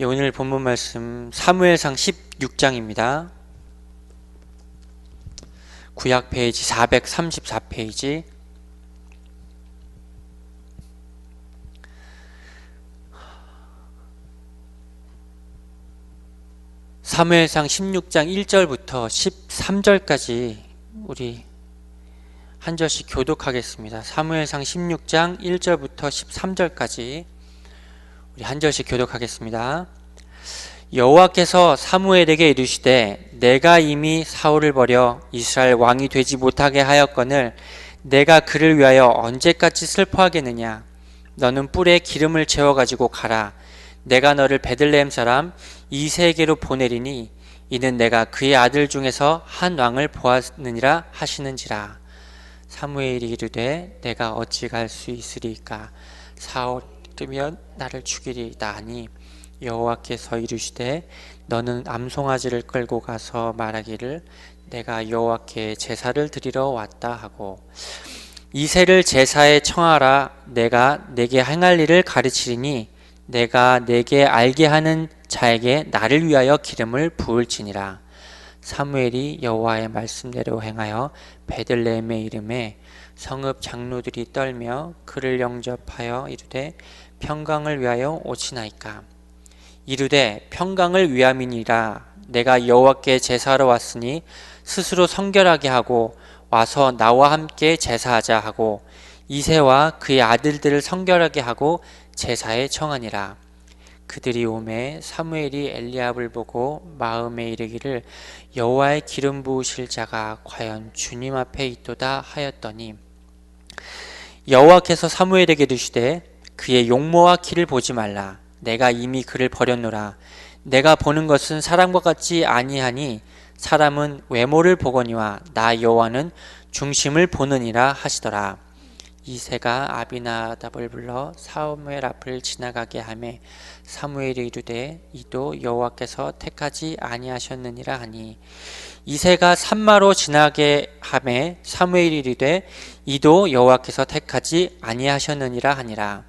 예, 오늘 본문 말씀 사무엘상 16장입니다. 구약 페이지 434페이지. 사무엘상 16장 1절부터 13절까지 우리 한 절씩 교독하겠습니다. 사무엘상 16장 1절부터 13절까지 우리 한 절씩 교독하겠습니다. 여호와께서 사무엘에게 이르시되 내가 이미 사울을 버려 이스라엘 왕이 되지 못하게 하였거늘 내가 그를 위하여 언제까지 슬퍼하겠느냐. 너는 뿔에 기름을 채워 가지고 가라. 내가 너를 베들레헴 사람 이새에게로 보내리니 이는 내가 그의 아들 중에서 한 왕을 보았느니라 하시는지라. 사무엘이 이르되 내가 어찌 갈 수 있으리까. 사울이면 나를 죽이리이다 하니 여호와께서 이르시되 너는 암송아지를 끌고 가서 말하기를 내가 여호와께 제사를 드리러 왔다 하고 이새를 제사에 청하라. 내가 내게 행할 일을 가르치리니 내가 내게 알게 하는 자에게 나를 위하여 기름을 부을지니라. 사무엘이 여호와의 말씀대로 행하여 베들레헴에 이름에 성읍 장로들이 떨며 그를 영접하여 이르되 평강을 위하여 오시나이까. 이르되 평강을 위함이니라. 내가 여호와께 제사하러 왔으니 스스로 성결하게 하고 와서 나와 함께 제사하자 하고 이새와 그의 아들들을 성결하게 하고 제사에 청하니라. 그들이 오매 사무엘이 엘리압을 보고 마음에 이르기를 여호와의 기름 부으실 자가 과연 주님 앞에 있도다 하였더니 여호와께서 사무엘에게 이르시되 그의 용모와 키를 보지 말라. 내가 이미 그를 버렸노라. 내가 보는 것은 사람과 같지 아니하니 사람은 외모를 보거니와 나 여호와는 중심을 보느니라 하시더라. 이새가 아비나답을 불러 사무엘 앞을 지나가게 하매 사무엘이 이르되 이도 여호와께서 택하지 아니하셨느니라 하니 이새가 산마로 지나게 하매 사무엘이 이르되 이도 여호와께서 택하지 아니하셨느니라 하니라.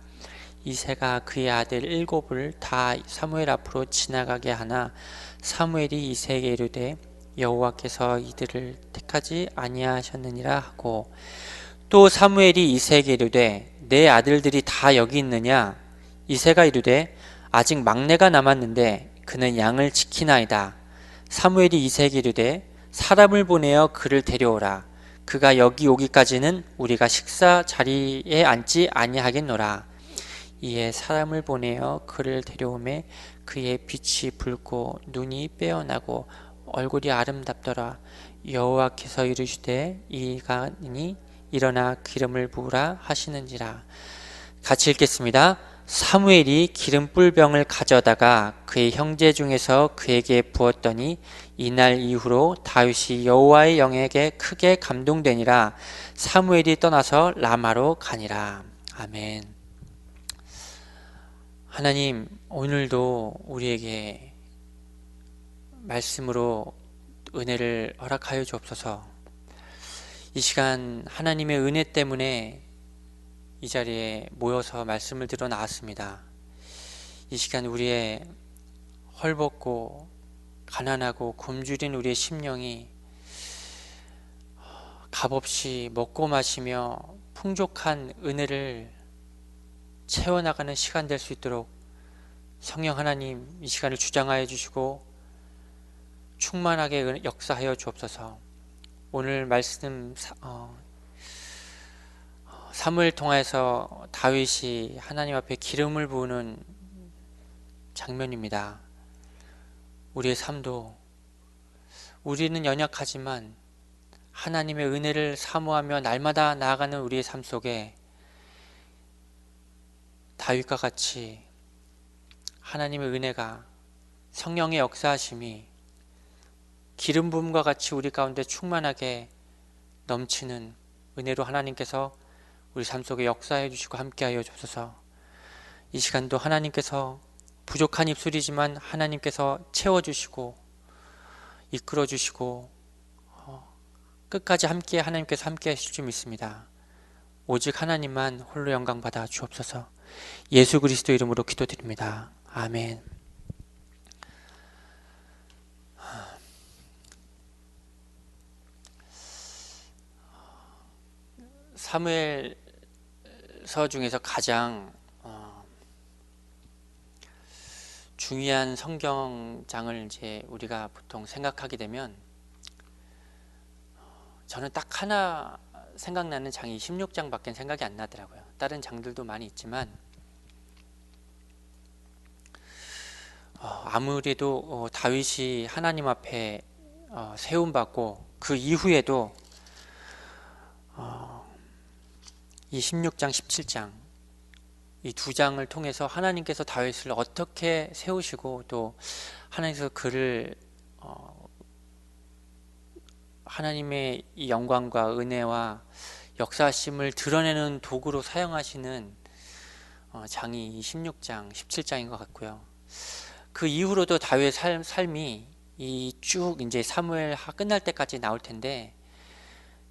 이새가 그의 아들 7을 다 사무엘 앞으로 지나가게 하나 사무엘이 이새에게 이르되 여호와께서 이들을 택하지 아니하셨느니라 하고 또 사무엘이 이새에게 이르되 내 아들들이 다 여기 있느냐. 이새가 이르되 아직 막내가 남았는데 그는 양을 지키나이다. 사무엘이 이새에게 이르되 사람을 보내어 그를 데려오라. 그가 여기 오기까지는 우리가 식사 자리에 앉지 아니하겠노라. 이에 사람을 보내어 그를 데려오매 그의 빛이 붉고 눈이 빼어나고 얼굴이 아름답더라. 여호와께서 이르시되 이가니 일어나 기름을 부으라 하시는지라. 같이 읽겠습니다. 사무엘이 기름 뿔병을 가져다가 그의 형제 중에서 그에게 부었더니 이날 이후로 다윗이 여호와의 영에게 크게 감동되니라. 사무엘이 떠나서 라마로 가니라. 아멘. 하나님, 오늘도 우리에게 말씀으로 은혜를 허락하여 주옵소서. 이 시간 하나님의 은혜 때문에 이 자리에 모여서 말씀을 들어 나왔습니다. 이 시간 우리의 헐벗고 가난하고 굶주린 우리의 심령이 값없이 먹고 마시며 풍족한 은혜를 채워나가는 시간 될 수 있도록 성령 하나님 이 시간을 주장하여 주시고 충만하게 역사하여 주옵소서. 오늘 말씀 사무엘 통해서 다윗이 하나님 앞에 기름을 부으는 장면입니다. 우리의 삶도 우리는 연약하지만 하나님의 은혜를 사모하며 날마다 나아가는 우리의 삶 속에 다윗과 같이 하나님의 은혜가 성령의 역사하심이 기름 부음과 같이 우리 가운데 충만하게 넘치는 은혜로 하나님께서 우리 삶 속에 역사해 주시고 함께하여 주옵소서. 이 시간도 하나님께서 부족한 입술이지만 하나님께서 채워주시고 이끌어 주시고 끝까지 함께 하나님께서 함께 하실 줄 믿습니다. 오직 하나님만 홀로 영광 받아 주옵소서. 예수 그리스도 이름으로 기도드립니다. 아멘. 사무엘서 중에서 가장 중요한 성경장을 이제 우리가 보통 생각하게 되면 저는 딱 하나 생각나는 장이 16장밖에 생각이 안 나더라고요. 다른 장들도 많이 있지만 아무래도 다윗이 하나님 앞에 세움받고 그 이후에도 이 16장 17장 이 두 장을 통해서 하나님께서 다윗을 어떻게 세우시고 또 하나님께서 그를 하나님의 이 영광과 은혜와 역사심을 드러내는 도구로 사용하시는 장이 16장, 17장인 것 같고요. 그 이후로도 다윗의 삶이 이 쭉 이제 사무엘 끝날 때까지 나올 텐데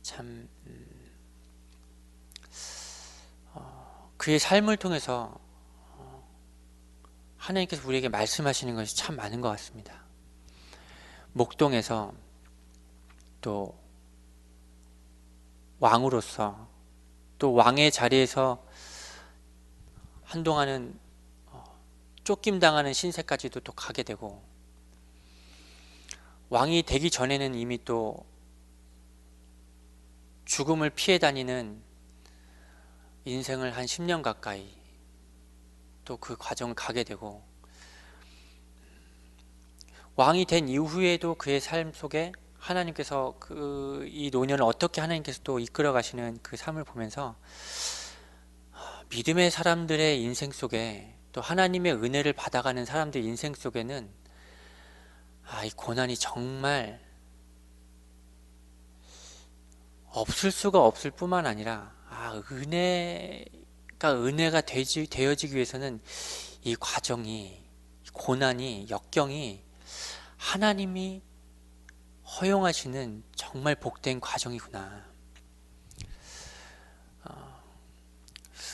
참 그의 삶을 통해서 하나님께서 우리에게 말씀하시는 것이 참 많은 것 같습니다. 목동에서 또 왕으로서 또 왕의 자리에서 한동안은 쫓김당하는 신세까지도 또 가게 되고 왕이 되기 전에는 이미 또 죽음을 피해 다니는 인생을 한 10년 가까이 또 그 과정을 가게 되고 왕이 된 이후에도 그의 삶 속에 하나님께서 이 노년을 어떻게 하나님께서 또 이끌어 가시는 그 삶을 보면서 믿음의 사람들의 인생 속에 또 하나님의 은혜를 받아가는 사람들의 인생 속에는 이 고난이 정말 없을 수가 없을 뿐만 아니라 은혜가 되어지기 위해서는 이 과정이 고난이 역경이 하나님이 허용하시는 정말 복된 과정이구나.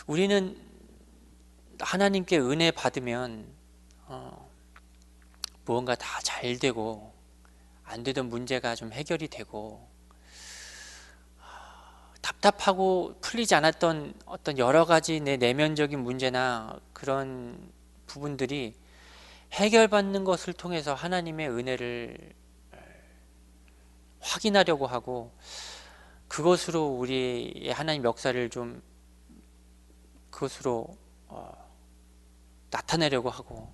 우리는 하나님께 은혜 받으면 무언가 다 잘 되고 안 되던 문제가 좀 해결이 되고 답답하고 풀리지 않았던 어떤 여러 가지 내 내면적인 문제나 그런 부분들이 해결받는 것을 통해서 하나님의 은혜를 확인하려고 하고 그것으로 우리의 하나님 역사를 좀 그것으로 나타내려고 하고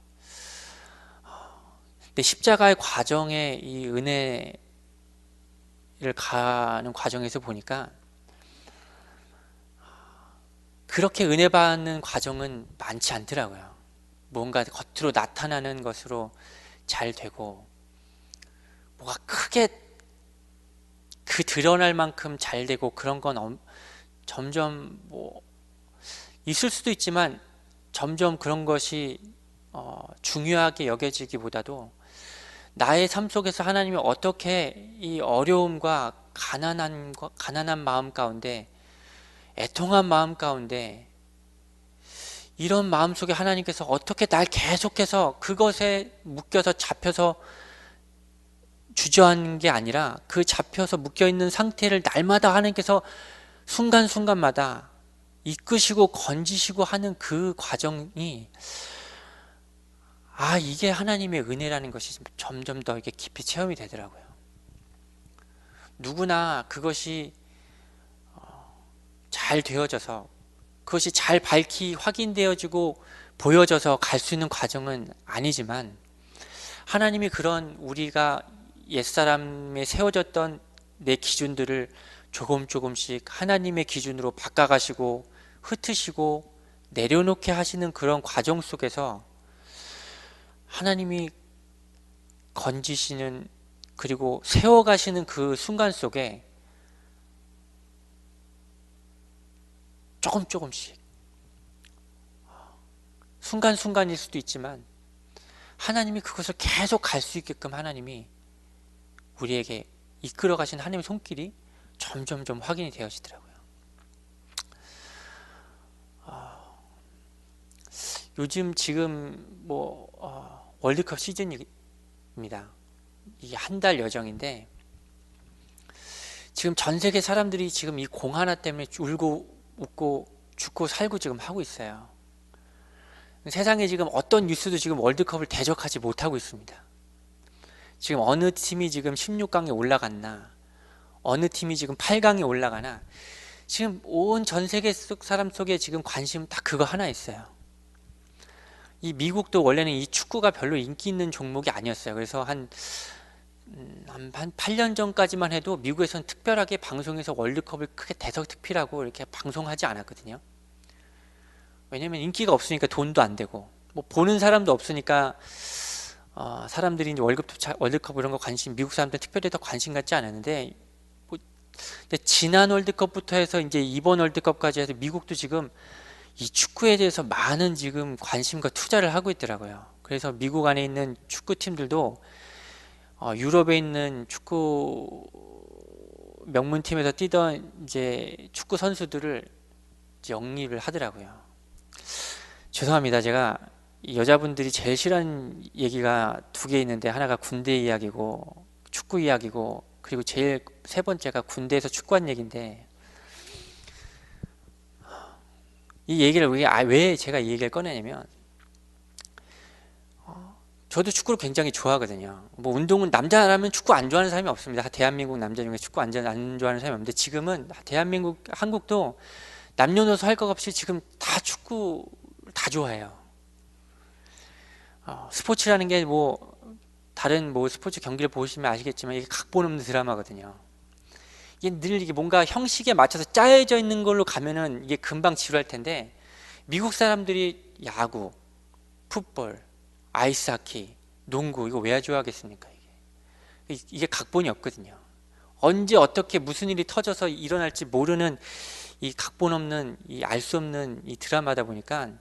근데 십자가의 과정에 이 은혜를 가는 과정에서 보니까 그렇게 은혜 받는 과정은 많지 않더라고요. 뭔가 겉으로 나타나는 것으로 잘 되고 뭐가 크게 그 드러날 만큼 잘 되고 그런 건 점점 있을 수도 있지만 점점 그런 것이 중요하게 여겨지기보다도 나의 삶 속에서 하나님이 어떻게 이 어려움과 가난한 마음 가운데 애통한 마음 가운데 이런 마음 속에 하나님께서 어떻게 날 계속해서 그것에 묶여서 잡혀서 주저하는 게 아니라 그 잡혀서 묶여있는 상태를 날마다 하나님께서 순간순간마다 이끄시고 건지시고 하는 그 과정이 이게 하나님의 은혜라는 것이 점점 더 이게 깊이 체험이 되더라고요. 누구나 그것이 잘 되어져서 그것이 잘 밝히 확인되어지고 보여져서 갈 수 있는 과정은 아니지만 하나님이 그런 우리가 옛사람에 세워졌던 내 기준들을 조금씩 하나님의 기준으로 바꿔가시고 흩으시고 내려놓게 하시는 그런 과정 속에서 하나님이 건지시는 그리고 세워가시는 그 순간 속에 조금씩 순간순간일 수도 있지만 하나님이 그것을 계속 갈 수 있게끔 하나님이 우리에게 이끌어 가신 하나님의 손길이 점점 확인이 되어지더라고요. 요즘 지금 월드컵 시즌입니다. 이게 한 달 여정인데 지금 전 세계 사람들이 지금 이 공 하나 때문에 울고 웃고 죽고 살고 지금 하고 있어요. 세상에 지금 어떤 뉴스도 지금 월드컵을 대적하지 못하고 있습니다. 지금 어느 팀이 지금 16강에 올라갔나, 어느 팀이 지금 8강에 올라가나, 지금 온 전 세계 속 사람 속에 지금 관심 딱 그거 하나 있어요. 이 미국도 원래는 이 축구가 별로 인기 있는 종목이 아니었어요. 그래서 한 8년 전까지만 해도 미국에서는 특별하게 방송에서 월드컵을 크게 대서특필하고 이렇게 방송하지 않았거든요. 왜냐면 인기가 없으니까 돈도 안 되고, 뭐 보는 사람도 없으니까 사람들이 이제 월드컵 이런 거 관심, 미국 사람들 특별히 더 관심 갖지 않았는데, 근데 지난 월드컵부터 해서 이제 이번 월드컵까지 해서 미국도 지금 이 축구에 대해서 많은 지금 관심과 투자를 하고 있더라고요. 그래서 미국 안에 있는 축구팀들도 유럽에 있는 축구 명문팀에서 뛰던 이제 축구 선수들을 이제 영입을 하더라고요. 죄송합니다. 제가 여자분들이 제일 싫어하는 얘기가 두 개 있는데, 하나가 군대 이야기고 축구 이야기고, 그리고 제일 세 번째가 군대에서 축구한 얘기인데, 이 얘기를 왜 제가 이 얘기를 꺼내냐면, 저도 축구를 굉장히 좋아하거든요. 뭐 운동은, 남자라면 축구 안 좋아하는 사람이 없습니다. 대한민국 남자 중에 축구 안 좋아하는 사람이 없는데, 지금은 대한민국, 한국도 남녀노소 할 것 없이 지금 다 축구 다 좋아해요. 스포츠라는 게 뭐 다른 뭐 스포츠 경기를 보시면 아시겠지만 이게 각본 없는 드라마거든요. 이게 늘 이게 뭔가 형식에 맞춰서 짜여져 있는 걸로 가면은 이게 금방 지루할 텐데, 미국 사람들이 야구, 풋볼, 아이스하키, 농구 이거 왜 좋아하겠습니까? 이게 각본이 없거든요. 언제 어떻게 무슨 일이 터져서 일어날지 모르는 이 각본 없는, 이 알 수 없는 이 드라마다 보니까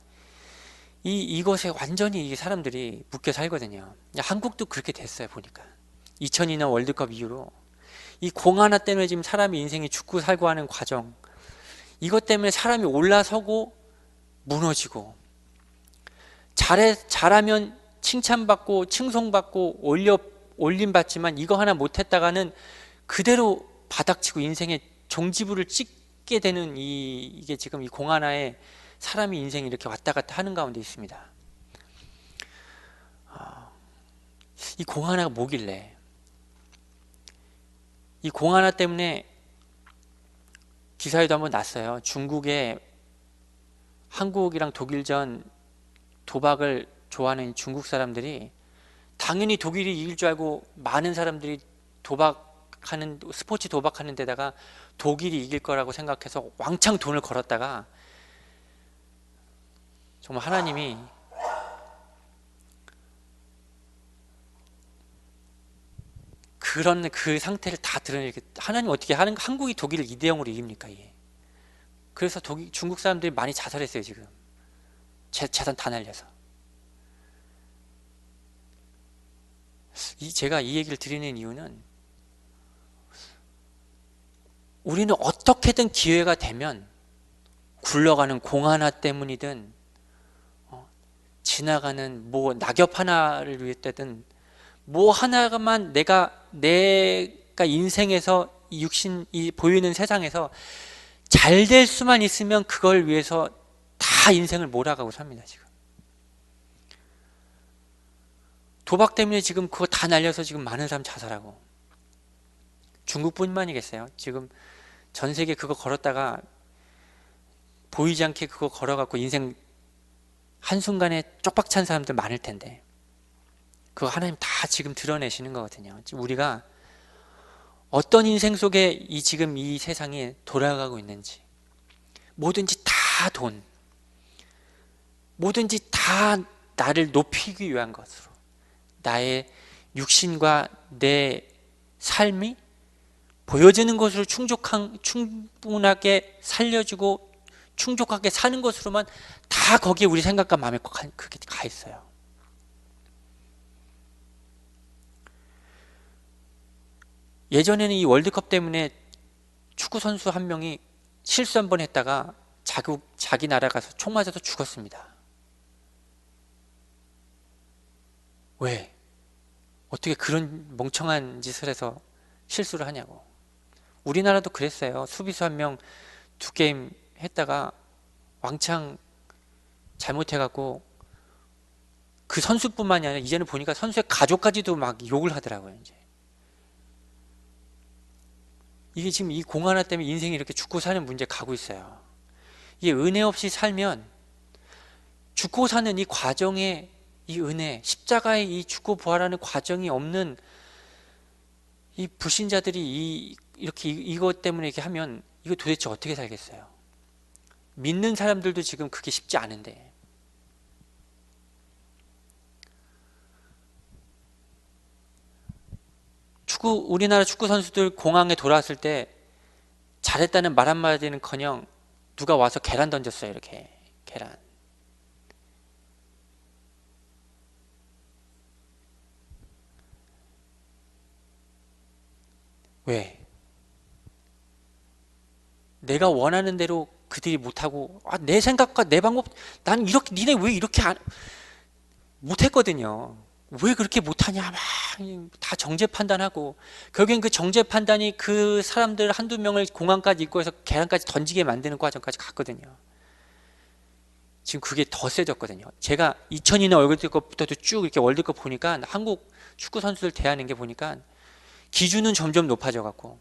이것에 완전히 이 사람들이 묶여 살거든요. 한국도 그렇게 됐어요. 보니까 2002년 월드컵 이후로 이 공 하나 때문에 지금 사람의 인생이 죽고 살고 하는 과정, 이것 때문에 사람이 올라서고 무너지고, 잘하면 칭찬받고 칭송받고 올림받지만, 이거 하나 못했다가는 그대로 바닥치고 인생의 종지부를 찍게 되는 이게 지금 이 공 하나에 사람이 인생이 이렇게 왔다 갔다 하는 가운데 있습니다. 이 공 하나가 뭐길래, 이 공 하나 때문에 기사에도 한번 났어요. 중국에 한국이랑 독일전 도박을 좋아하는 중국 사람들이, 당연히 독일이 이길 줄 알고 많은 사람들이 스포츠 도박하는 데다가 독일이 이길 거라고 생각해서 왕창 돈을 걸었다가, 정말 하나님이 그 상태를 다 드러내게, 하나님 어떻게 한국이 독일을 2대0으로 이깁니까? 이게. 그래서 중국 사람들이 많이 자살했어요. 지금 재산 다 날려서. 제가 이 얘기를 드리는 이유는, 우리는 어떻게든 기회가 되면 굴러가는 공 하나 때문이든 지나가는 뭐 낙엽 하나를 위했든 뭐 하나만 내가 인생에서 이 보이는 세상에서 잘 될 수만 있으면 그걸 위해서 다 인생을 몰아가고 삽니다. 지금 도박 때문에 지금 그거 다 날려서 지금 많은 사람 자살하고, 중국뿐만이겠어요? 지금 전 세계 그거 걸었다가 보이지 않게 그거 걸어갖고 인생 한순간에 쪽박 찬 사람들 많을 텐데, 그거 하나님 다 지금 드러내시는 거거든요. 우리가 어떤 인생 속에 지금 이 세상에 돌아가고 있는지, 뭐든지 다 돈, 뭐든지 다 나를 높이기 위한 것으로, 나의 육신과 내 삶이 보여지는 것으로 충분하게 살려주고 충족하게 사는 것으로만 다 거기에 우리 생각과 마음이 그렇게 가 있어요. 예전에는 이 월드컵 때문에 축구 선수 한 명이 실수 한 번 했다가 자기 나라 가서 총 맞아서 죽었습니다. 왜? 어떻게 그런 멍청한 짓을 해서 실수를 하냐고. 우리나라도 그랬어요. 수비수 한 명 2게임 했다가 왕창 잘못해갖고 그 선수뿐만이 아니라 이제는 보니까 선수의 가족까지도 막 욕을 하더라고요. 이제 이게 지금 이 공 하나 때문에 인생이 이렇게 죽고 사는 문제 가고 있어요. 이게 은혜 없이 살면 죽고 사는 이 과정에 이 은혜, 십자가의 이 죽고 부활하는 과정이 없는 이 불신자들이 이렇게 이것 때문에 이렇게 하면 이거 도대체 어떻게 살겠어요? 믿는 사람들도 지금 그게 쉽지 않은데. 우리나라 축구 선수들 공항에 돌아왔을 때 잘했다는 말 한마디는커녕 누가 와서 계란 던졌어요. 이렇게 계란. 왜? 내가 원하는 대로 그들이 못하고 내 생각과 내 방법 난 이렇게 니네 왜 이렇게 못했거든요. 왜 그렇게 못하냐 막 다 정죄 판단하고 결국엔 그 정죄 판단이 그 사람들 한두 명을 공항까지 입고해서 계란까지 던지게 만드는 과정까지 갔거든요. 지금 그게 더 세졌거든요. 제가 2002년 월드컵부터도 쭉 이렇게 월드컵 보니까 한국 축구 선수들 대하는 게 보니까 기준은 점점 높아져 갖고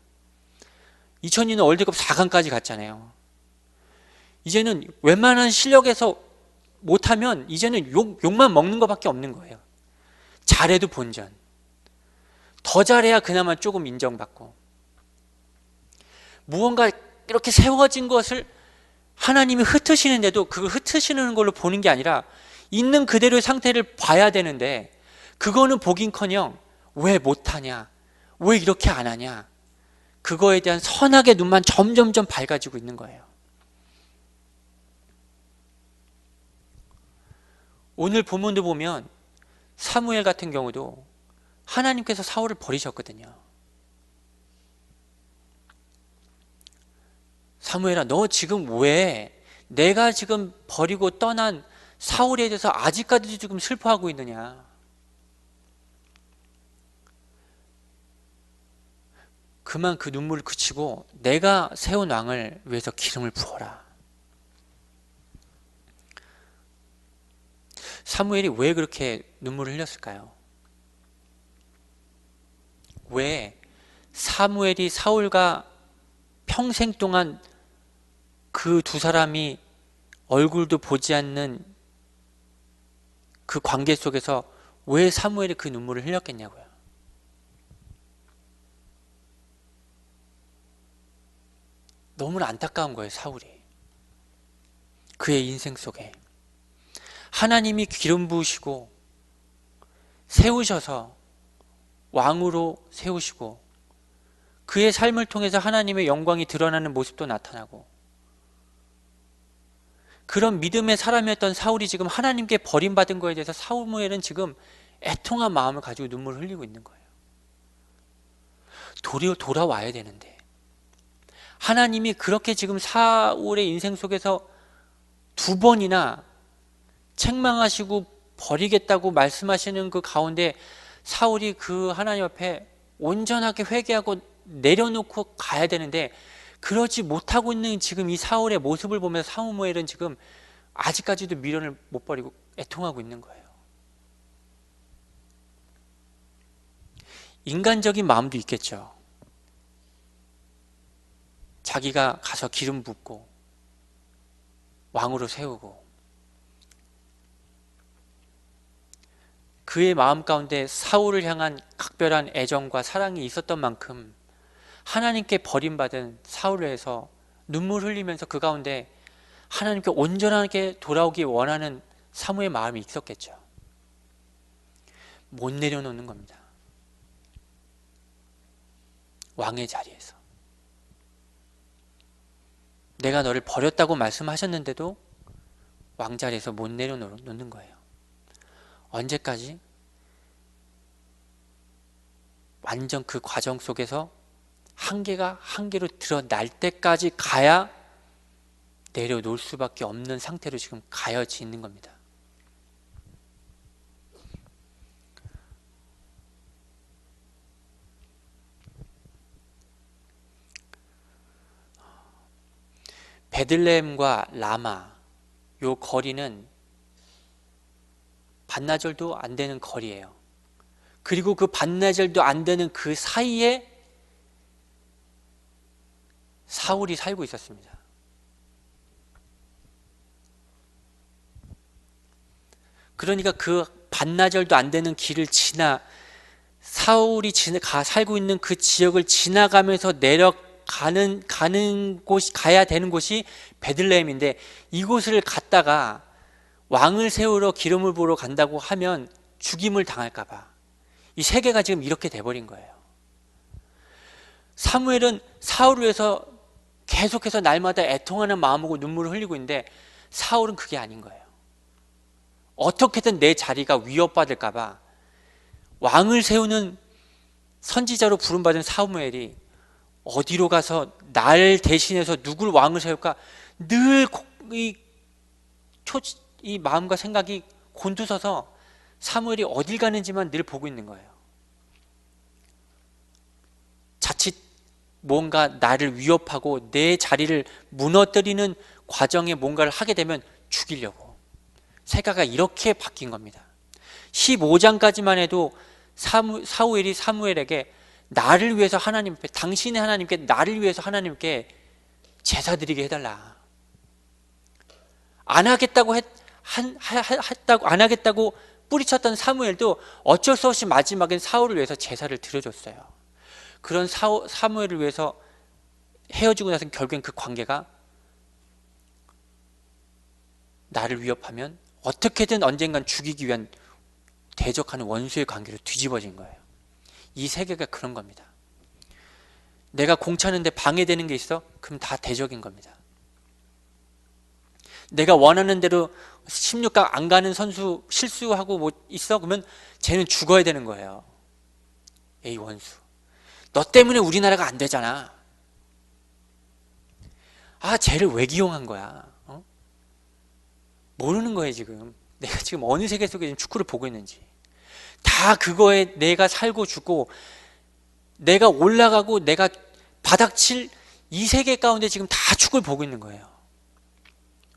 2002년 월드컵 4강까지 갔잖아요. 이제는 웬만한 실력에서 못하면 이제는 욕만 먹는 것밖에 없는 거예요. 잘해도 본전. 더 잘해야 그나마 조금 인정받고. 무언가 이렇게 세워진 것을 하나님이 흩으시는데도 그걸 흩으시는 걸로 보는 게 아니라 있는 그대로의 상태를 봐야 되는데 그거는 보긴커녕 왜 못하냐, 왜 이렇게 안 하냐, 그거에 대한 선악의 눈만 점점점 밝아지고 있는 거예요. 오늘 본문도 보면 사무엘 같은 경우도 하나님께서 사울을 버리셨거든요. 사무엘아, 너 지금 왜 내가 지금 버리고 떠난 사울에 대해서 아직까지도 지금 슬퍼하고 있느냐? 그만 그 눈물을 그치고 내가 세운 왕을 위해서 기름을 부어라. 사무엘이 왜 그렇게 눈물을 흘렸을까요? 왜 사무엘이 사울과 평생 동안 그 두 사람이 얼굴도 보지 않는 그 관계 속에서 왜 사무엘이 그 눈물을 흘렸겠냐고요. 너무나 안타까운 거예요. 사울이 그의 인생 속에 하나님이 기름 부으시고 세우셔서 왕으로 세우시고 그의 삶을 통해서 하나님의 영광이 드러나는 모습도 나타나고 그런 믿음의 사람이었던 사울이 지금 하나님께 버림받은 거에 대해서 사무엘은 지금 애통한 마음을 가지고 눈물을 흘리고 있는 거예요. 도리어 돌아와야 되는데 하나님이 그렇게 지금 사울의 인생 속에서 2번이나 책망하시고 버리겠다고 말씀하시는 그 가운데 사울이 그 하나님 앞에 온전하게 회개하고 내려놓고 가야 되는데 그러지 못하고 있는 지금 이 사울의 모습을 보면서 사무엘은 지금 아직까지도 미련을 못 버리고 애통하고 있는 거예요. 인간적인 마음도 있겠죠. 자기가 가서 기름 붓고 왕으로 세우고 그의 마음 가운데 사울을 향한 각별한 애정과 사랑이 있었던 만큼 하나님께 버림받은 사울을 해서 눈물 흘리면서 그 가운데 하나님께 온전하게 돌아오기 원하는 사무의 마음이 있었겠죠. 못 내려놓는 겁니다. 왕의 자리에서 내가 너를 버렸다고 말씀하셨는데도 왕자리에서 못 내려놓는 거예요. 언제까지? 완전 그 과정 속에서 한계가 한계로 드러날 때까지 가야 내려놓을 수밖에 없는 상태로 지금 가여져 있는 겁니다. 베들레헴과 라마 요 거리는 반나절도 안 되는 거리예요. 그리고 그 반나절도 안 되는 그 사이에 사울이 살고 있었습니다. 그러니까 그 반나절도 안 되는 길을 사울이 살고 있는 그 지역을 지나가면서 가는 곳이, 가야 되는 곳이 베들레헴인데, 이곳을 갔다가 왕을 세우러 기름을 부으러 간다고 하면 죽임을 당할까봐 이 세계가 지금 이렇게 돼버린 거예요. 사무엘은 사울을 위해서 계속해서 날마다 애통하는 마음하고 눈물을 흘리고 있는데, 사울은 그게 아닌 거예요. 어떻게든 내 자리가 위협받을까봐 왕을 세우는 선지자로 부름받은 사무엘이 어디로 가서 날 대신해서 누굴 왕을 세울까 늘 이 마음과 생각이 곤두서서 사무엘이 어딜 가는지만 늘 보고 있는 거예요. 자칫 뭔가 나를 위협하고 내 자리를 무너뜨리는 과정에 뭔가를 하게 되면 죽이려고. 세가가 이렇게 바뀐 겁니다. 15장까지만 해도 사무엘이 사무엘에게 나를 위해서 하나님께, 당신의 하나님께, 나를 위해서 하나님께 제사 드리게 해달라. 안 하겠다고 안 하겠다고 뿌리쳤던 사무엘도 어쩔 수 없이 마지막엔 사울을 위해서 제사를 드려줬어요. 그런 사무엘을 위해서 헤어지고 나서 결국엔 그 관계가 나를 위협하면 어떻게든 언젠간 죽이기 위한 대적하는 원수의 관계로 뒤집어진 거예요. 이 세계가 그런 겁니다. 내가 공차는데 방해되는 게 있어? 그럼 다 대적인 겁니다. 내가 원하는 대로 16강 안 가는 선수 실수하고 뭐 있어? 그러면 쟤는 죽어야 되는 거예요. 에이 원수, 너 때문에 우리나라가 안 되잖아. 아, 쟤를 왜 기용한 거야? 모르는 거예요. 지금 내가 지금 어느 세계 속에 지금 축구를 보고 있는지. 다 그거에 내가 살고 죽고 내가 올라가고 내가 바닥칠 이 세계 가운데 지금 다 축구를 보고 있는 거예요.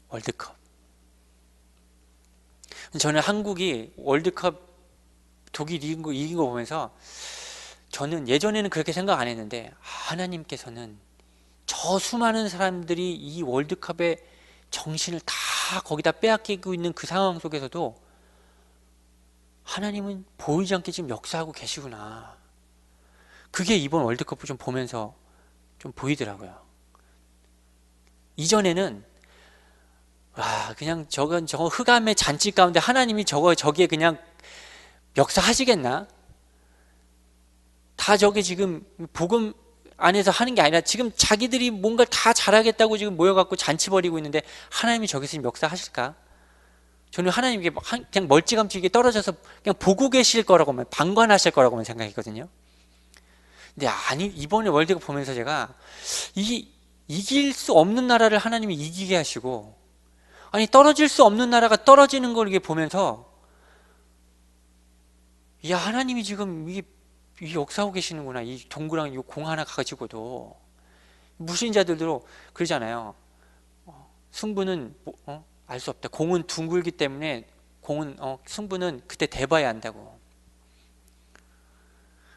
월드컵. 저는 한국이 월드컵 독일 이긴 거 보면서 저는 예전에는 그렇게 생각 안 했는데, 하나님께서는 저 수많은 사람들이 이 월드컵의 정신을 다 거기다 빼앗기고 있는 그 상황 속에서도 하나님은 보이지 않게 지금 역사하고 계시구나. 그게 이번 월드컵을 좀 보면서 좀 보이더라고요. 이전에는 그냥 저거 흑암의 잔치 가운데 하나님이 저기에 그냥 역사하시겠나? 다 저게 지금 복음 안에서 하는 게 아니라 지금 자기들이 뭔가를 다 잘하겠다고 지금 모여갖고 잔치 벌이고 있는데 하나님이 저기서 지금 역사하실까? 저는 하나님께 그냥 멀찌감치 떨어져서 그냥 보고 계실 거라고만, 방관하실 거라고만 생각했거든요. 근데 이번에 월드컵 보면서 제가 이길 수 없는 나라를 하나님이 이기게 하시고, 떨어질 수 없는 나라가 떨어지는 걸 이게 보면서, 야, 하나님이 지금 이 역사하고 계시는구나. 이 동그랑 이 공 하나 가지고도. 무신자들도 그러잖아요. 승부는 알 수 없다. 공은 둥글기 때문에 승부는 그때 돼봐야 한다고.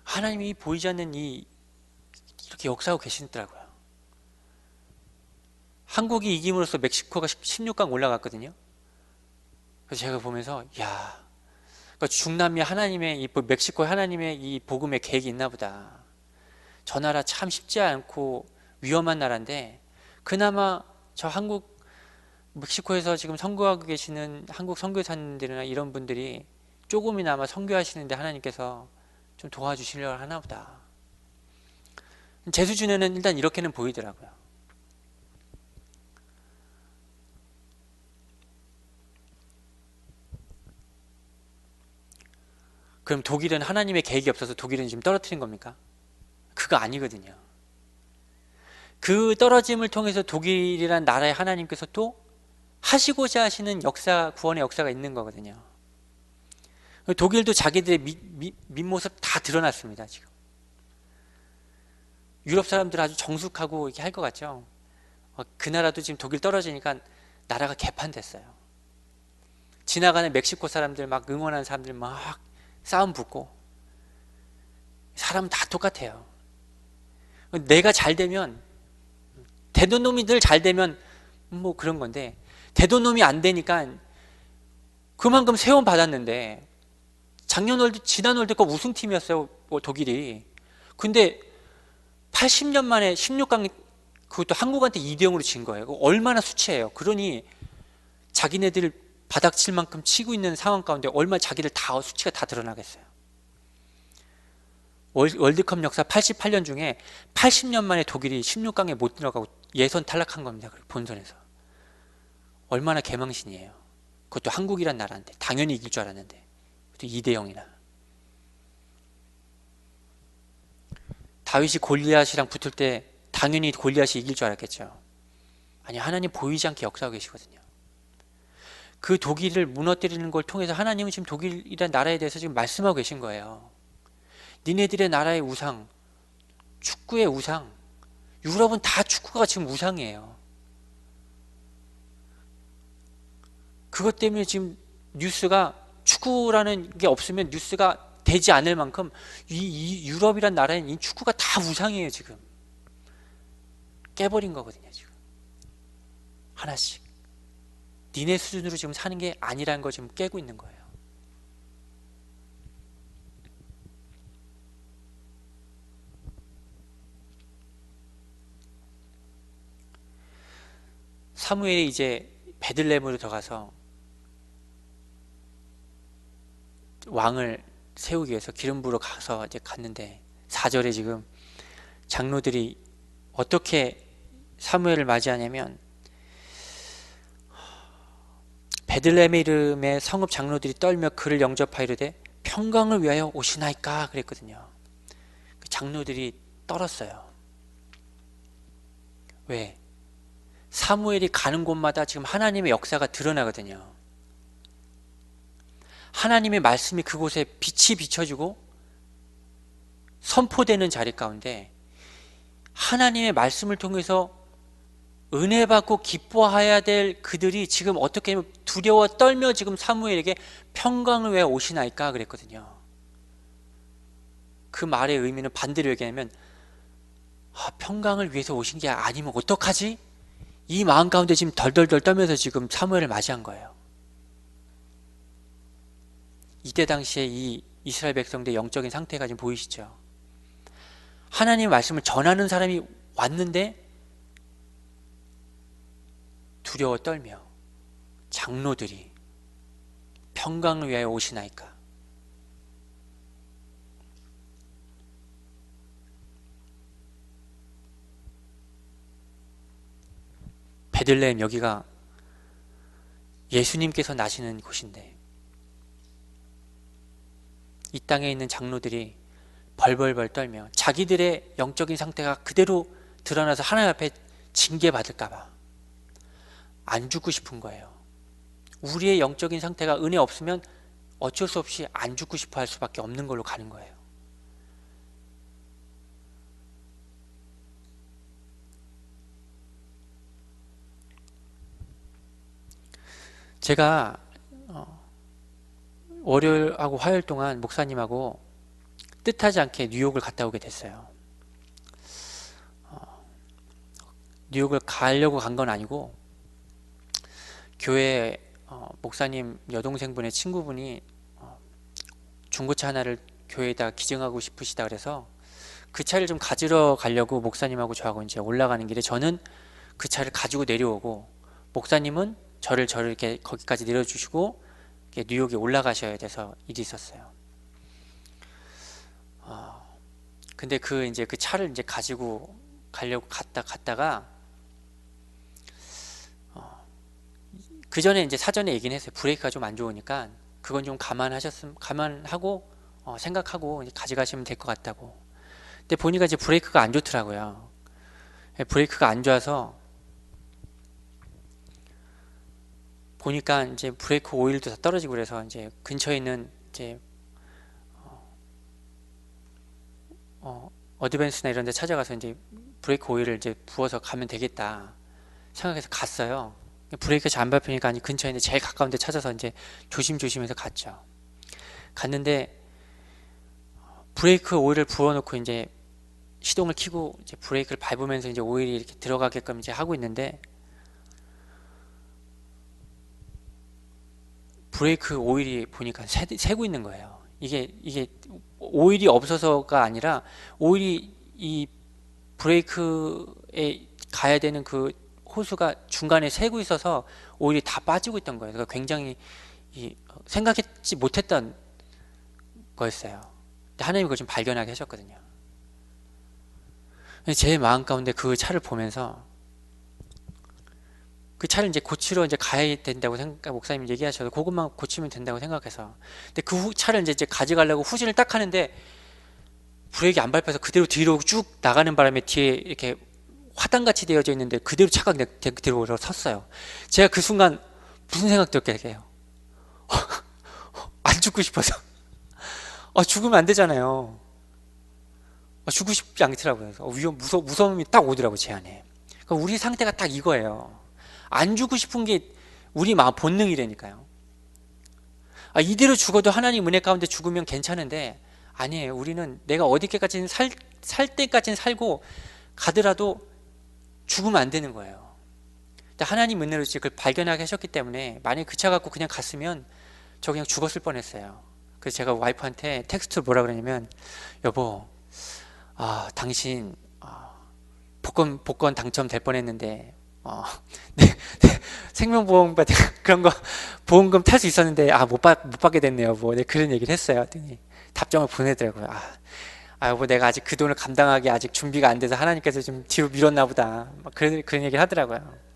하나님이 보이지 않는 이렇게 역사하고 계시더라고요. 한국이 이김으로써 멕시코가 16강 올라갔거든요. 그래서 제가 보면서 그러니까 중남미 하나님의 멕시코 하나님의 이 복음의 계획이 있나 보다. 저 나라 참 쉽지 않고 위험한 나라인데 그나마 저 멕시코에서 지금 선교하고 계시는 한국 선교사님들이나 이런 분들이 조금이나마 선교하시는데 하나님께서 좀 도와주시려고 하나 보다. 제 수준에는 일단 이렇게는 보이더라고요. 그럼 독일은 하나님의 계획이 없어서 독일은 지금 떨어뜨린 겁니까? 그거 아니거든요. 그 떨어짐을 통해서 독일이란 나라의 하나님께서 또 하시고자 하시는 구원의 역사가 있는 거거든요. 독일도 자기들의 밑모습 다 드러났습니다. 지금 유럽 사람들 아주 정숙하고 이렇게 할 것 같죠. 그 나라도 지금 독일 떨어지니까 나라가 개판됐어요. 지나가는 멕시코 사람들 막 응원하는 사람들 막 싸움 붙고, 사람은 다 똑같아요. 내가 잘 되면, 되던 놈이 늘 잘 되면 뭐 그런 건데, 되던 놈이 안 되니까 그만큼 세원 받았는데, 작년 월드, 지난 월드컵 우승팀이었어요, 독일이. 근데 80년 만에 16강, 그것도 한국한테 2대0으로 진 거예요. 얼마나 수치예요. 그러니 자기네들 바닥칠 만큼 치고 있는 상황 가운데 얼마나 자기들 다 수치가 다 드러나겠어요. 월드컵 역사 88년 중에 80년 만에 독일이 16강에 못 들어가고 예선 탈락한 겁니다. 본선에서. 얼마나 개망신이에요. 그것도 한국이란 나라인데 당연히 이길 줄 알았는데 2대0이나. 다윗이 골리앗이랑 붙을 때 당연히 골리앗이 이길 줄 알았겠죠. 아니, 하나님 보이지 않게 역사하고 계시거든요. 그 독일을 무너뜨리는 걸 통해서 하나님은 지금 독일이라는 나라에 대해서 지금 말씀하고 계신 거예요. 니네들의 나라의 우상, 축구의 우상, 유럽은 다 축구가 지금 우상이에요. 그것 때문에 지금 뉴스가, 축구라는 게 없으면 뉴스가 되지 않을 만큼 이 유럽이란 나라엔 이 축구가 다 우상이에요. 지금 깨버린 거거든요. 지금 하나씩 니네 수준으로 지금 사는 게 아니라는 거 지금 깨고 있는 거예요. 사무엘이 이제 베들레헴으로 들어가서 왕을 세우기 위해서 기름 부으러 가서 이제 갔는데, 4절에 지금 장로들이 어떻게 사무엘을 맞이하냐면, 베들레헴의 이름의 성읍 장로들이 떨며 그를 영접하이르되 평강을 위하여 오시나이까 그랬거든요. 그 장로들이 떨었어요. 왜? 사무엘이 가는 곳마다 지금 하나님의 역사가 드러나거든요. 하나님의 말씀이 그곳에 빛이 비춰지고 선포되는 자리 가운데 하나님의 말씀을 통해서 은혜 받고 기뻐해야 될 그들이 지금 어떻게 하면 두려워 떨며 지금 사무엘에게 평강을 왜 오시나이까 그랬거든요. 그 말의 의미는 반대로 얘기하면, 평강을 위해서 오신 게 아니면 어떡하지? 이 마음 가운데 지금 덜덜덜 떨면서 지금 사무엘을 맞이한 거예요. 이때 당시에 이 이스라엘 백성들의 영적인 상태가 지금 보이시죠? 하나님의 말씀을 전하는 사람이 왔는데 두려워 떨며 장로들이 평강을 위하여 오시나이까. 베들레헴, 여기가 예수님께서 나시는 곳인데 이 땅에 있는 장로들이 벌벌벌 떨며 자기들의 영적인 상태가 그대로 드러나서 하나님 앞에 징계받을까봐 안 죽고 싶은 거예요. 우리의 영적인 상태가 은혜 없으면 어쩔 수 없이 안 죽고 싶어 할 수밖에 없는 걸로 가는 거예요. 제가 월요일하고 화요일 동안 목사님하고 뜻하지 않게 뉴욕을 갔다 오게 됐어요. 뉴욕을 가려고 간 건 아니고, 교회 목사님 여동생분의 친구분이 중고차 하나를 교회에다 기증하고 싶으시다 그래서 그 차를 좀 가지러 가려고 목사님하고 저하고 이제 올라가는 길에 저는 그 차를 가지고 내려오고, 목사님은 저를 이렇게 거기까지 내려주시고 이렇게 뉴욕에 올라가셔야 돼서 일이 있었어요. 근데 이제 그 차를 이제 가지고 가려고 갔다가 그 전에 이제 사전에 얘기는 했어요. 브레이크가 좀 안 좋으니까 그건 좀 감안하고 생각하고 이제 가져가시면 될 것 같다고. 근데 보니까 이제 브레이크가 안 좋더라고요. 브레이크가 안 좋아서 보니까 이제 브레이크 오일도 다 떨어지고 그래서 이제 근처에 있는 이제 어드밴스나 이런 데 찾아가서 이제 브레이크 오일을 이제 부어서 가면 되겠다. 생각해서 갔어요. 브레이크가 잘 안 밟히니까 아니 근처에 있는 제일 가까운 데 찾아서 이제 조심조심해서 갔죠. 갔는데 브레이크 오일을 부어놓고 이제 시동을 켜고 이제 브레이크를 밟으면서 이제 오일이 이렇게 들어가게끔 이제 하고 있는데 브레이크 오일이 보니까 새고 있는 거예요. 이게 오일이 없어서가 아니라 오일이 이 브레이크에 가야 되는 그 호수가 중간에 새고 있어서 오일이 다 빠지고 있던 거예요. 그러니까 굉장히 생각했지 못했던 거였어요. 근데 하나님이 그걸 좀 발견하게 하셨거든요. 제 마음 가운데 그 차를 보면서 그 차를 이제 고치러 이제 가야 된다고 목사님 얘기하셔서 그것만 고치면 된다고 생각해서 근데 그 차를 이제 가져가려고 후진을 딱 하는데 브레이크 안 밟혀서 그대로 뒤로 쭉 나가는 바람에 뒤에 이렇게 화단같이 되어져 있는데 그대로 차가 그대로 섰어요. 제가 그 순간 무슨 생각 들었게요? 안 죽고 싶어서 죽으면 안 되잖아요. 죽고 싶지 않더라고요. 무서움이 딱 오더라고요, 제 안에. 그러니까 우리 상태가 딱 이거예요. 안 죽고 싶은 게 우리 마음 본능이라니까요. 이대로 죽어도 하나님 은혜 가운데 죽으면 괜찮은데 아니에요. 우리는 내가 어디까지는 살 때까지는 살고 가더라도 죽으면 안 되는 거예요. 근데 하나님 은혜로 그걸 발견하게 하셨기 때문에 만약에 그 차 갖고 그냥 갔으면 저 그냥 죽었을 뻔했어요. 그래서 제가 와이프한테 텍스트로 뭐라 그러냐면 여보 당신 복권 당첨될 뻔했는데 생명보험 같은 그런 거 보험금 탈 수 있었는데 못 받게 됐네요. 뭐 그런 얘기를 했어요. 했더니 답장을 보내더라고요. 여보 내가 아직 그 돈을 감당하기 아직 준비가 안 돼서 하나님께서 좀 뒤로 밀었나 보다. 그런 얘기를 하더라고요.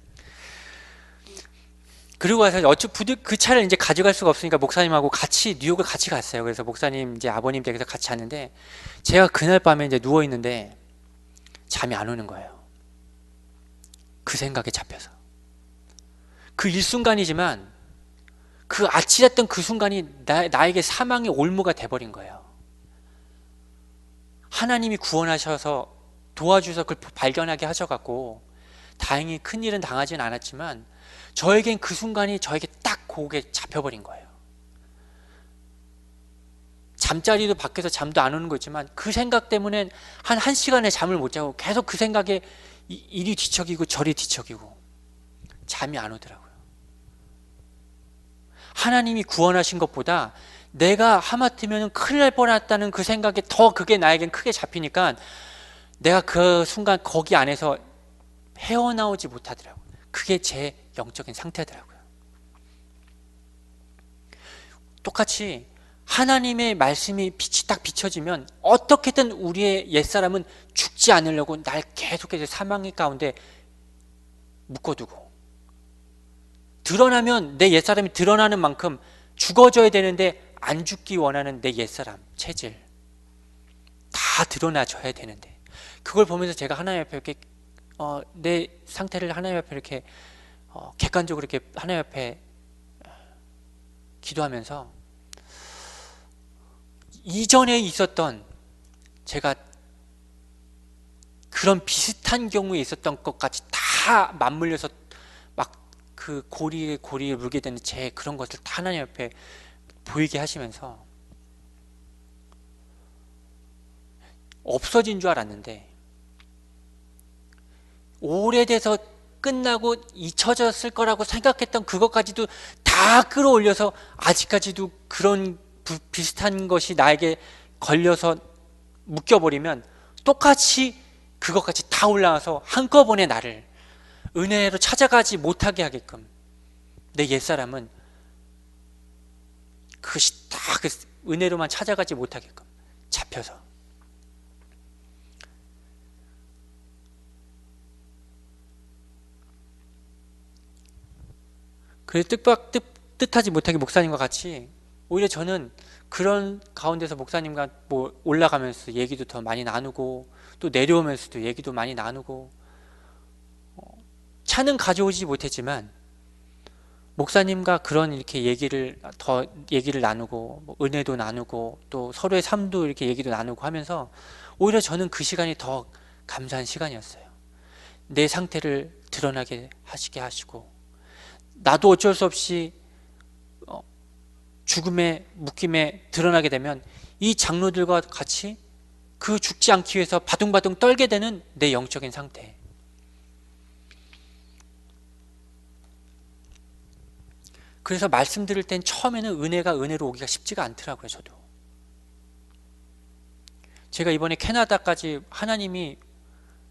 그리고 와서 그 차를 이제 가져갈 수가 없으니까 목사님하고 같이 뉴욕을 같이 갔어요. 그래서 목사님 이제 아버님 댁에서 같이 잤는데 제가 그날 밤에 이제 누워 있는데 잠이 안 오는 거예요. 그 생각에 잡혀서. 그 일순간이지만 그 아찔했던 그 순간이 나에게 사망의 올무가 돼버린 거예요. 하나님이 구원하셔서 도와주셔서 그걸 발견하게 하셔갖고 다행히 큰일은 당하지는 않았지만 저에겐 그 순간이 저에게 딱 고개 잡혀버린 거예요. 잠자리도 밖에서 잠도 안 오는 거 있지만 그 생각 때문에 한 1시간에 잠을 못 자고 계속 그 생각에 이리 뒤척이고 저리 뒤척이고 잠이 안 오더라고요. 하나님이 구원하신 것보다 내가 하마터면 큰일 날 뻔했다는 그 생각에 더 그게 나에겐 크게 잡히니까 내가 그 순간 거기 안에서 헤어나오지 못하더라고요. 그게 제 영적인 상태더라고요. 똑같이 하나님의 말씀이 빛이 딱 비춰지면 어떻게든 우리의 옛사람은 죽지 않으려고 날 계속해서 사망의 가운데 묶어두고 드러나면 내 옛사람이 드러나는 만큼 죽어져야 되는데 안 죽기 원하는 내 옛사람, 체질 다 드러나져야 되는데 그걸 보면서 제가 하나님 앞에 이렇게 내 상태를 하나님 앞에 이렇게 객관적으로 이렇게 하나님 앞에 기도하면서 이전에 있었던 제가 그런 비슷한 경우에 있었던 것까지 다 맞물려서 막 그 고리에 물게 되는 제 그런 것들 다 하나님 앞에 보이게 하시면서 없어진 줄 알았는데 오래돼서 끝나고 잊혀졌을 거라고 생각했던 그것까지도 다 끌어올려서 아직까지도 그런 비슷한 것이 나에게 걸려서 묶여버리면 똑같이 그것까지 다 올라와서 한꺼번에 나를 은혜로 찾아가지 못하게 하게끔 내 옛사람은 그것이 다 그 은혜로만 찾아가지 못하게끔 잡혀서 그래서 뜻하지 못하게 목사님과 같이 오히려 저는 그런 가운데서 목사님과 뭐 올라가면서 얘기도 더 많이 나누고 또 내려오면서도 얘기도 많이 나누고 차는 가져오지 못했지만 목사님과 그런 이렇게 얘기를 나누고 뭐 은혜도 나누고 또 서로의 삶도 이렇게 얘기도 나누고 하면서 오히려 저는 그 시간이 더 감사한 시간이었어요. 내 상태를 드러나게 하시게 하시고, 나도 어쩔 수 없이 죽음에 묶임에 드러나게 되면 이 장로들과 같이 그 죽지 않기 위해서 바둥바둥 떨게 되는 내 영적인 상태. 그래서 말씀 들을 땐 처음에는 은혜가 은혜로 오기가 쉽지가 않더라고요. 저도 제가 이번에 캐나다까지 하나님이,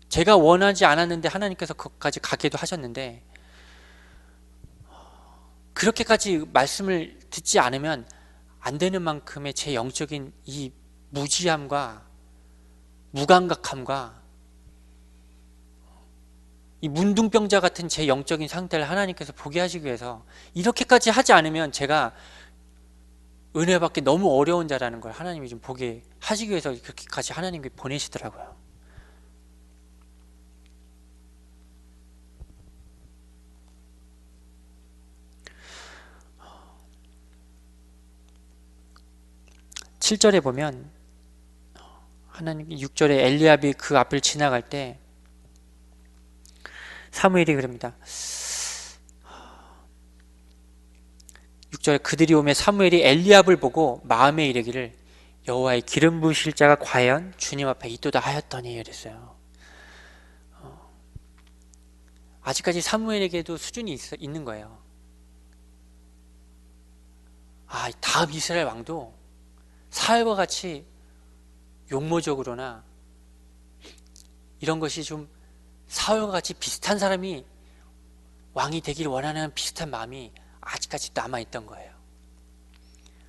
제가 원하지 않았는데 하나님께서 거기까지 가게도 하셨는데, 그렇게까지 말씀을 듣지 않으면 안 되는 만큼의 제 영적인 이 무지함과 무감각함과 이 문둥병자 같은 제 영적인 상태를 하나님께서 보게 하시기 위해서 이렇게까지 하지 않으면 제가 은혜 받기 너무 어려운 자라는 걸 하나님이 좀 보게 하시기 위해서 그렇게까지 하나님이 보내시더라고요. 칠 절에 보면 하나님 6절에 엘리압이 그 앞을 지나갈 때 사무엘이 그럽니다. 6절에 그들이 오매 사무엘이 엘리압을 보고 마음에 이르기를 여호와의 기름 부으실 자가 과연 주님 앞에 있도다 하였더니 이랬어요. 아직까지 사무엘에게도 수준이 있는 거예요. 다음 이스라엘 왕도 사울과 같이 용모적으로나 이런 것이 좀 사울과 같이 비슷한 사람이 왕이 되길 원하는 비슷한 마음이 아직까지 남아있던 거예요.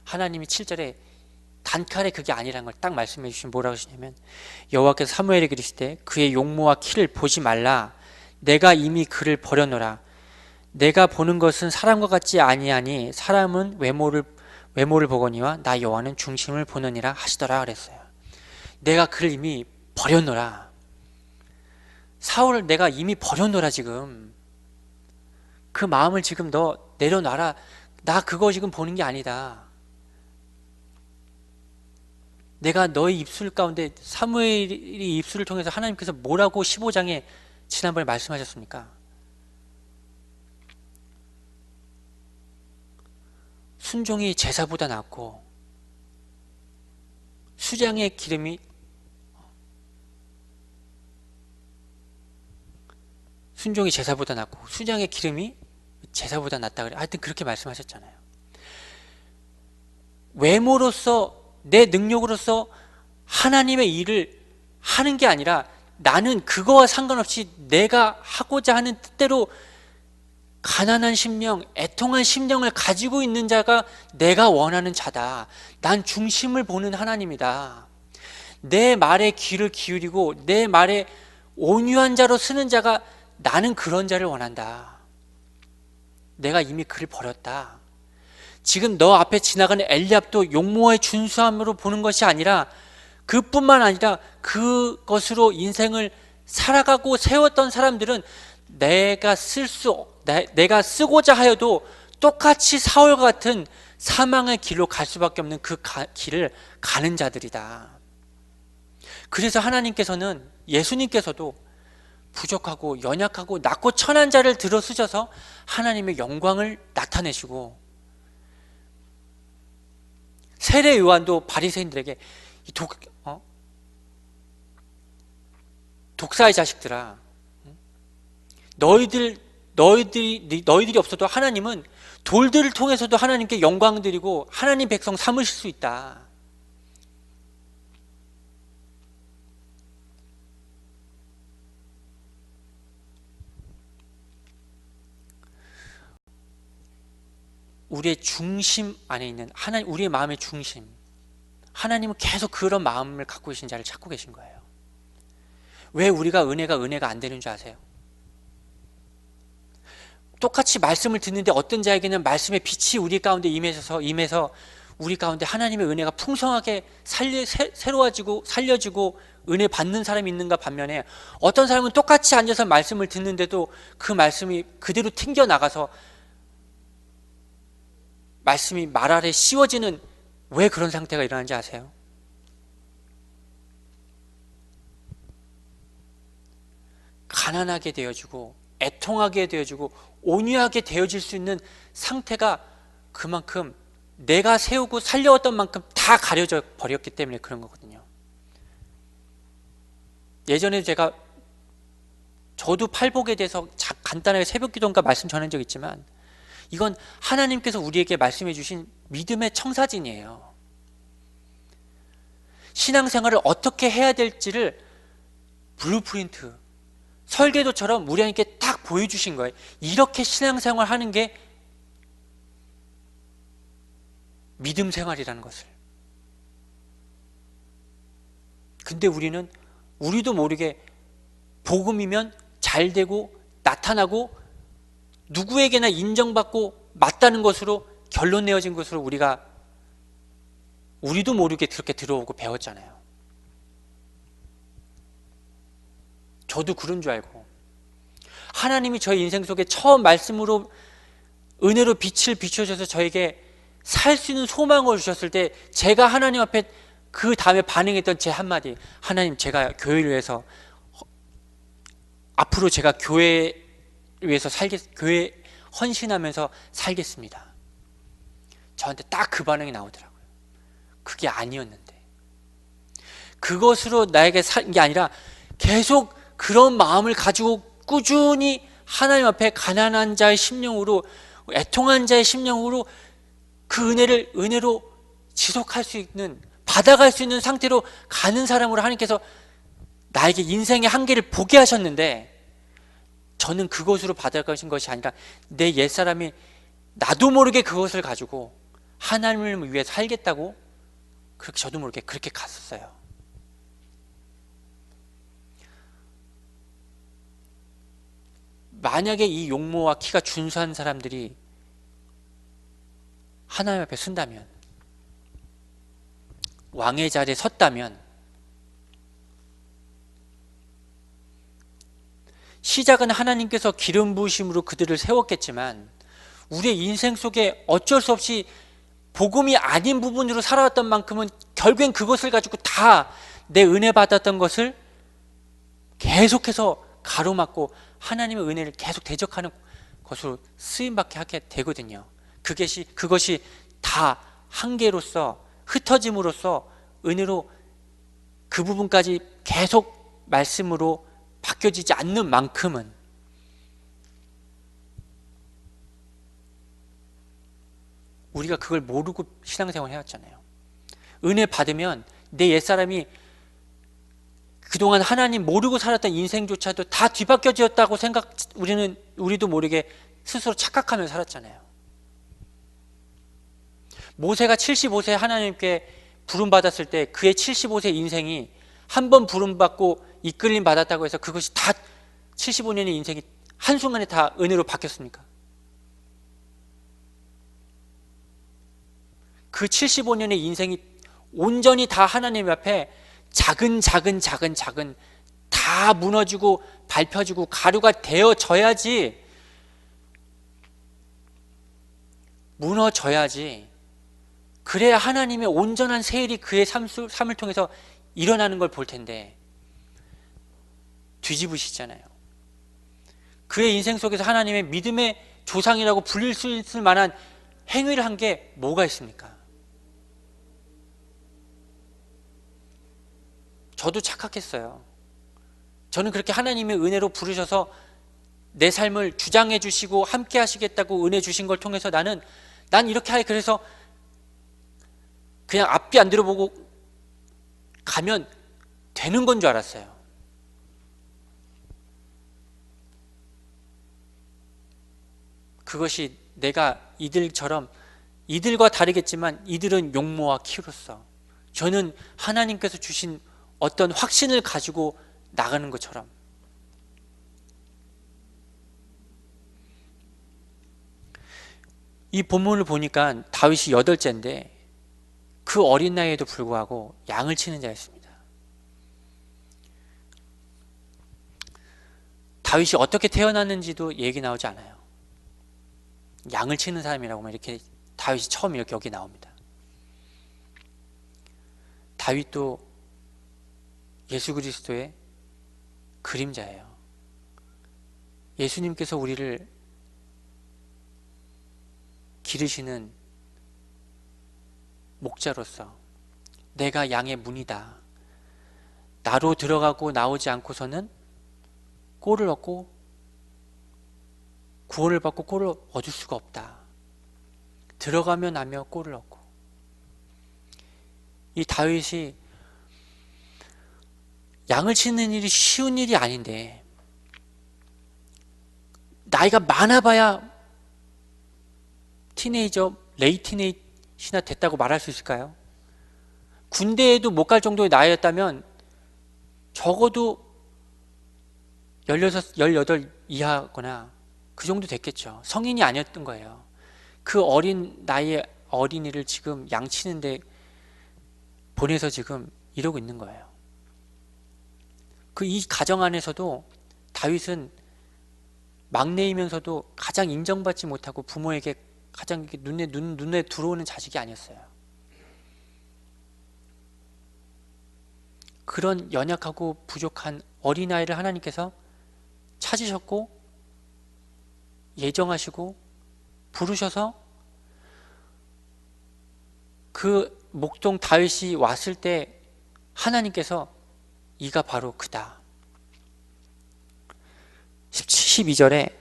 하나님이 7절에 단칼에 그게 아니라는 걸 딱 말씀해 주시면 뭐라고 하시냐면, 여호와께서 사무엘에게 이르시되 그의 용모와 키를 보지 말라. 내가 이미 그를 버려놓으라. 내가 보는 것은 사람과 같지 아니하니 사람은 외모를 보거니와 나 여호와는 중심을 보느니라 하시더라 그랬어요. 내가 그를 이미 버려놓으라. 사울을 내가 이미 버려놓으라. 지금 그 마음을 지금 너 내려놔라. 나 그거 지금 보는 게 아니다. 내가 너의 입술 가운데, 사무엘이 입술을 통해서 하나님께서 뭐라고 15장에 지난번에 말씀하셨습니까? 순종이 제사보다 낫고 수장의 기름이 순종이 제사보다 낫고 수장의 기름이 제사보다 낫다 그래. 하여튼 그렇게 말씀하셨잖아요. 외모로서 내 능력으로서 하나님의 일을 하는 게 아니라 나는 그거와 상관없이 내가 하고자 하는 뜻대로 가난한 심령, 애통한 심령을 가지고 있는 자가 내가 원하는 자다. 난 중심을 보는 하나님이다. 내 말에 귀를 기울이고 내 말에 온유한 자로 쓰는 자가, 나는 그런 자를 원한다. 내가 이미 그를 버렸다. 지금 너 앞에 지나가는 엘리압도 용모의 준수함으로 보는 것이 아니라, 그뿐만 아니라 그것으로 인생을 살아가고 세웠던 사람들은 내가 쓰고자 하여도 똑같이 사울과 같은 사망의 길로 갈 수밖에 없는 그 길을 가는 자들이다. 그래서 하나님께서는, 예수님께서도 부족하고 연약하고 낮고 천한 자를 들어 쓰셔서 하나님의 영광을 나타내시고, 세례 요한도 바리새인들에게 독사의 자식들아, 너희들이 없어도 하나님은 돌들을 통해서도 하나님께 영광 드리고 하나님 백성 삼으실 수 있다. 우리의 중심 안에 있는 하나님, 우리의 마음의 중심, 하나님은 계속 그런 마음을 갖고 계신 자를 찾고 계신 거예요. 왜 우리가 은혜가 안 되는 줄 아세요? 똑같이 말씀을 듣는데 어떤 자에게는 말씀의 빛이 우리 가운데 임해서 우리 가운데 하나님의 은혜가 풍성하게 새로워지고 살려지고 은혜 받는 사람이 있는가 반면에, 어떤 사람은 똑같이 앉아서 말씀을 듣는데도 그 말씀이 그대로 튕겨나가서 말씀이 말 아래 씌워지는, 왜 그런 상태가 일어나는지 아세요? 가난하게 되어주고 애통하게 되어주고 온유하게 되어질 수 있는 상태가 그만큼 내가 세우고 살려왔던 만큼 다 가려져 버렸기 때문에 그런 거거든요. 예전에 저도 팔복에 대해서 간단하게 새벽기도인가 말씀 전한 적 있지만 이건 하나님께서 우리에게 말씀해 주신 믿음의 청사진이에요. 신앙생활을 어떻게 해야 될지를 블루프린트, 설계도처럼 우리에게 딱 보여주신 거예요. 이렇게 신앙생활 하는 게 믿음 생활이라는 것을. 근데 우리도 모르게 복음이면 잘 되고 나타나고 누구에게나 인정받고 맞다는 것으로 결론 내어진 것으로 우리도 모르게 그렇게 들어오고 배웠잖아요. 저도 그런 줄 알고 하나님이 저희 인생 속에 처음 말씀으로 은혜로 빛을 비춰줘서 저에게 살 수 있는 소망을 주셨을 때 제가 하나님 앞에 그 다음에 반응했던 제 한마디, 하나님 제가 교회를 위해서 앞으로 제가 교회 위해서 교회 헌신하면서 살겠습니다. 저한테 딱 그 반응이 나오더라고요. 그게 아니었는데 그것으로 나에게 산 게 아니라 계속 그런 마음을 가지고 꾸준히 하나님 앞에 가난한 자의 심령으로 애통한 자의 심령으로 그 은혜로 지속할 수 있는 받아갈 수 있는 상태로 가는 사람으로 하나님께서 나에게 인생의 한계를 보게 하셨는데 저는 그것으로 받아가신 것이 아니라 내 옛사람이 나도 모르게 그것을 가지고 하나님을 위해 살겠다고 그렇게 저도 모르게 그렇게 갔었어요. 만약에 이 용모와 키가 준수한 사람들이 하나님 앞에 쓴다면, 왕의 자리에 섰다면, 시작은 하나님께서 기름 부으심으로 그들을 세웠겠지만 우리의 인생 속에 어쩔 수 없이 복음이 아닌 부분으로 살아왔던 만큼은 결국엔 그것을 가지고 다 내 은혜 받았던 것을 계속해서 가로막고 하나님의 은혜를 계속 대적하는 것으로 쓰임받게 하게 되거든요. 그것이 다 한계로서 흩어짐으로써 은혜로 그 부분까지 계속 말씀으로 바뀌어지지 않는 만큼은 우리가 그걸 모르고 신앙생활을 해왔잖아요. 은혜 받으면 내 옛사람이 그동안 하나님 모르고 살았던 인생조차도 다 뒤바뀌어졌다고 우리도 모르게 스스로 착각하며 살았잖아요. 모세가 75세 하나님께 부름받았을 때 그의 75세 인생이 한 번 부름받고 이끌림 받았다고 해서 그것이 다 75년의 인생이 한순간에 다 은혜로 바뀌었습니까? 그 75년의 인생이 온전히 다 하나님 앞에 작은 다 무너지고 밟혀지고 가루가 되어져야지, 무너져야지 그래야 하나님의 온전한 세일이 그의 삶을 통해서 일어나는 걸 볼 텐데 뒤집으시잖아요. 그의 인생 속에서 하나님의 믿음의 조상이라고 불릴 수 있을 만한 행위를 한 게 뭐가 있습니까? 저도 착각했어요. 저는 그렇게 하나님의 은혜로 부르셔서 내 삶을 주장해 주시고 함께 하시겠다고 은혜 주신 걸 통해서 난 이렇게 하게, 그래서 그냥 앞뒤 안 들어보고 가면 되는 건 줄 알았어요. 그것이 내가 이들과 다르겠지만 이들은 용모와 키로서, 저는 하나님께서 주신 어떤 확신을 가지고 나가는 것처럼. 이 본문을 보니까 다윗이 8째인데 그 어린 나이에도 불구하고 양을 치는 자였습니다. 다윗이 어떻게 태어났는지도 얘기 나오지 않아요. 양을 치는 사람이라고만 이렇게 다윗이 처음 이렇게 여기 나옵니다. 다윗도 예수 그리스도의 그림자예요. 예수님께서 우리를 기르시는 목자로서 내가 양의 문이다. 나로 들어가고 나오지 않고서는 꼴을 얻고 구원을 받고 꼴을 얻을 수가 없다. 들어가며 나며 꼴을 얻고. 이 다윗이 양을 치는 일이 쉬운 일이 아닌데 나이가 많아봐야 티네이저, 레이티네이시나 됐다고 말할 수 있을까요? 군대에도 못 갈 정도의 나이였다면 적어도 16, 18 이하거나 그 정도 됐겠죠. 성인이 아니었던 거예요. 그 어린 나이의 어린이를 지금 양치는데 보내서 지금 이러고 있는 거예요. 그 이 가정 안에서도 다윗은 막내이면서도 가장 인정받지 못하고 부모에게 가장 눈에 들어오는 자식이 아니었어요. 그런 연약하고 부족한 어린아이를 하나님께서 찾으셨고 예정하시고 부르셔서 그 목동 다윗이 왔을 때 하나님께서 이가 바로 그다. 12절에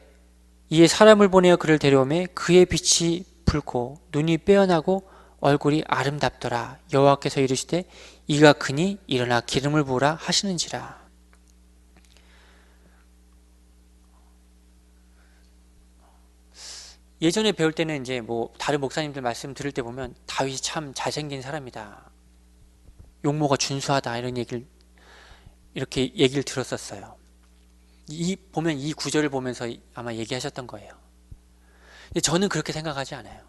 이에 사람을 보내어 그를 데려오매 그의 빛이 붉고 눈이 빼어나고 얼굴이 아름답더라. 여호와께서 이르시되 이가 그니 일어나 기름을 부으라 하시는지라. 예전에 배울 때는 이제 뭐 다른 목사님들 말씀 들을 때 보면 다윗이 참 잘생긴 사람이다. 용모가 준수하다 이런 얘기를 이렇게 얘기를 들었었어요. 보면 이 구절을 보면서 아마 얘기하셨던 거예요. 근데 저는 그렇게 생각하지 않아요.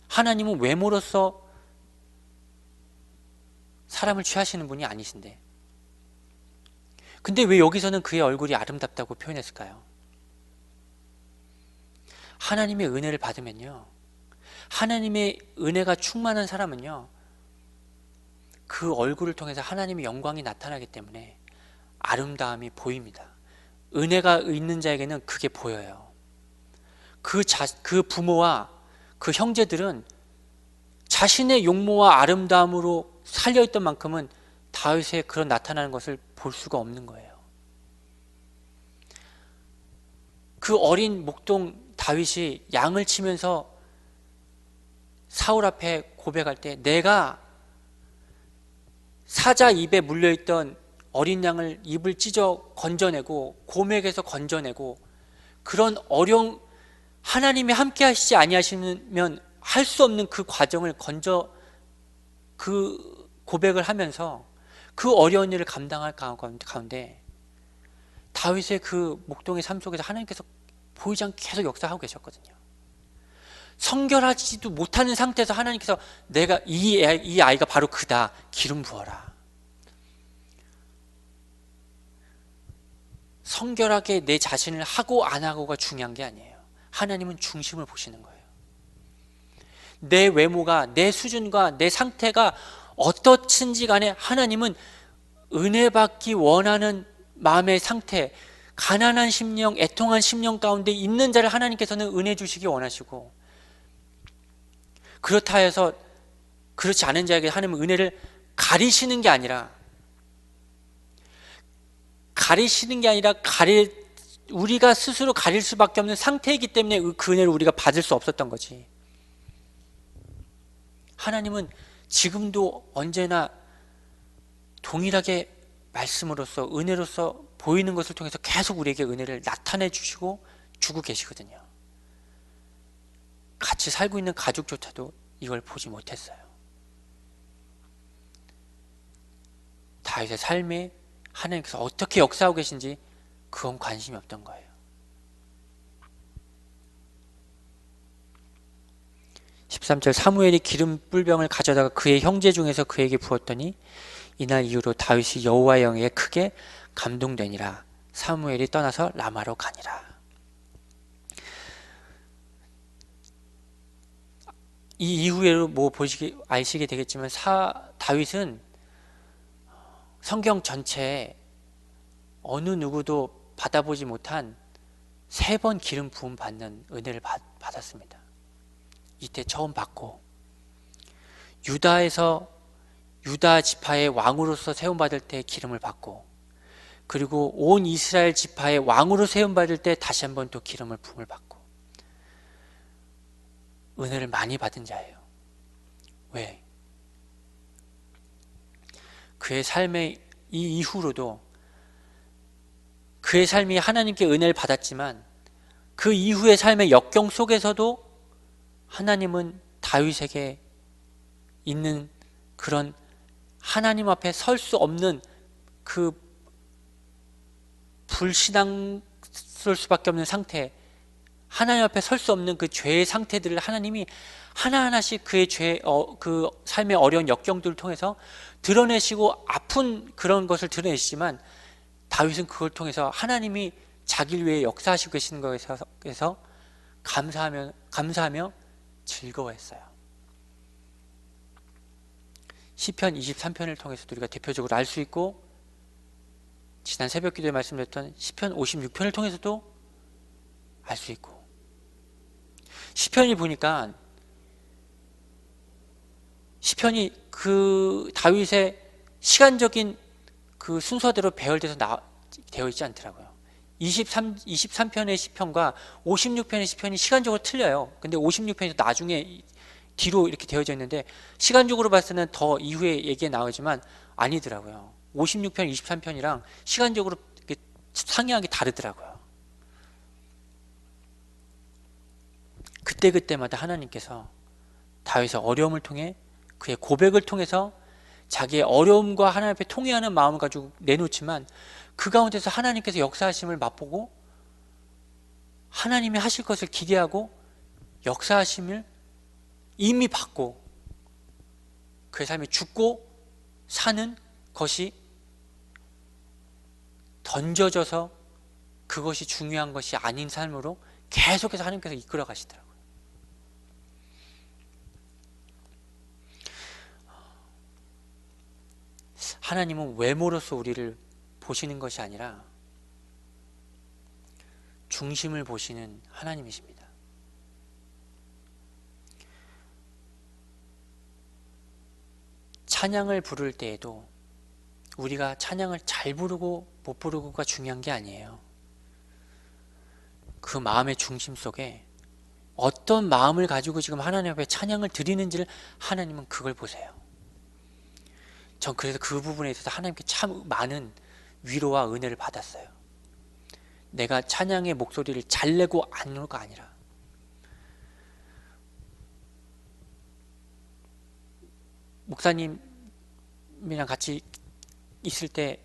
하나님은 외모로서 사람을 취하시는 분이 아니신데 근데 왜 여기서는 그의 얼굴이 아름답다고 표현했을까요? 하나님의 은혜를 받으면요, 하나님의 은혜가 충만한 사람은요 그 얼굴을 통해서 하나님의 영광이 나타나기 때문에 아름다움이 보입니다. 은혜가 있는 자에게는 그게 보여요. 그 부모와 그 형제들은 자신의 용모와 아름다움으로 살려있던 만큼은 다윗의 그런 나타나는 것을 볼 수가 없는 거예요. 그 어린 목동 다윗이 양을 치면서 사울 앞에 고백할 때 내가 사자 입에 물려있던 어린 양을 입을 찢어 건져내고 고맥에서 건져내고 그런 어려운 하나님이 함께 하시지 아니하시면 할 수 없는 그 과정을 그 고백을 하면서 그 어려운 일을 감당할 가운데 다윗의 그 목동의 삶 속에서 하나님께서 보이지 않게 계속 역사하고 계셨거든요. 성결하지도 못하는 상태에서 하나님께서 내가 이 아이가 바로 그다. 기름 부어라. 성결하게 내 자신을 하고 안 하고가 중요한 게 아니에요. 하나님은 중심을 보시는 거예요. 내 외모가 내 수준과 내 상태가 어떻든지 간에 하나님은 은혜 받기 원하는 마음의 상태, 가난한 심령, 애통한 심령 가운데 있는 자를 하나님께서는 은혜 주시기 원하시고 그렇다 해서 그렇지 않은 자에게 하나님은 은혜를 가리시는 게 아니라 우리가 스스로 가릴 수밖에 없는 상태이기 때문에 그 은혜를 우리가 받을 수 없었던 거지. 하나님은 지금도 언제나 동일하게 말씀으로서 은혜로서 보이는 것을 통해서 계속 우리에게 은혜를 나타내 주시고 주고 계시거든요. 같이 살고 있는 가족조차도 이걸 보지 못했어요. 다윗의 삶에 하나님께서 어떻게 역사하고 계신지 그건 관심이 없던 거예요. 13절 사무엘이 기름 뿔병을 가져다가 그의 형제 중에서 그에게 부었더니 이날 이후로 다윗이 여호와의 영에 크게 감동되니라. 사무엘이 떠나서 라마로 가니라. 이 이후에도 뭐 아시게 되겠지만 다윗은 성경 전체에 어느 누구도 받아보지 못한 3번 기름 부음 받는 은혜를 받았습니다. 이때 처음 받고, 유다 지파의 왕으로서 세움받을 때 기름을 받고, 그리고 온 이스라엘 지파의 왕으로 세움받을 때 다시 한번 또 기름을 부음을 받고, 은혜를 많이 받은 자예요. 왜? 그의 삶의 이 이후로도 그의 삶이 하나님께 은혜를 받았지만 그 이후의 삶의 역경 속에서도 하나님은 다윗에게 있는 그런 하나님 앞에 설 수 없는 그 불신앙스러울 수밖에 없는 상태, 하나님 앞에 설 수 없는 그 죄의 상태들을 하나님이 하나하나씩 그의 그 삶의 어려운 역경들을 통해서 드러내시고 아픈 그런 것을 드러내시지만 다윗은 그걸 통해서 하나님이 자기를 위해 역사하시고 계시는 것에서 감사하며 즐거워했어요. 시편 23편을 통해서도 우리가 대표적으로 알 수 있고, 지난 새벽 기도에 말씀드렸던 시편 56편을 통해서도 알 수 있고, 시편이 보니까 시편이 그 다윗의 시간적인 그 순서대로 배열돼서 되어 있지 않더라고요. 23편의 시편과 56편의 시편이 시간적으로 틀려요. 근데 56편에서 나중에 뒤로 이렇게 되어져 있는데 시간적으로 봤을 때는 더 이후에 얘기가 나오지만 아니더라고요. 56편, 23편이랑 시간적으로 상이하게 다르더라고요. 그때마다 하나님께서 다윗의 어려움을 통해, 그의 고백을 통해서 자기의 어려움과 하나님 앞에 통회하는 마음을 가지고 내놓지만 그 가운데서 하나님께서 역사하심을 맛보고 하나님이 하실 것을 기대하고 역사하심을 이미 받고 그의 삶이 죽고 사는 것이 던져져서 그것이 중요한 것이 아닌 삶으로 계속해서 하나님께서 이끌어 가시더라고요. 하나님은 외모로서 우리를 보시는 것이 아니라 중심을 보시는 하나님이십니다. 찬양을 부를 때에도 우리가 찬양을 잘 부르고 못 부르고가 중요한 게 아니에요. 그 마음의 중심 속에 어떤 마음을 가지고 지금 하나님 앞에 찬양을 드리는지를 하나님은 그걸 보세요. 전 그래서 그 부분에 있어서 하나님께 참 많은 위로와 은혜를 받았어요. 내가 찬양의 목소리를 잘 내고 안 내고가 아니라 목사님이랑 같이 있을 때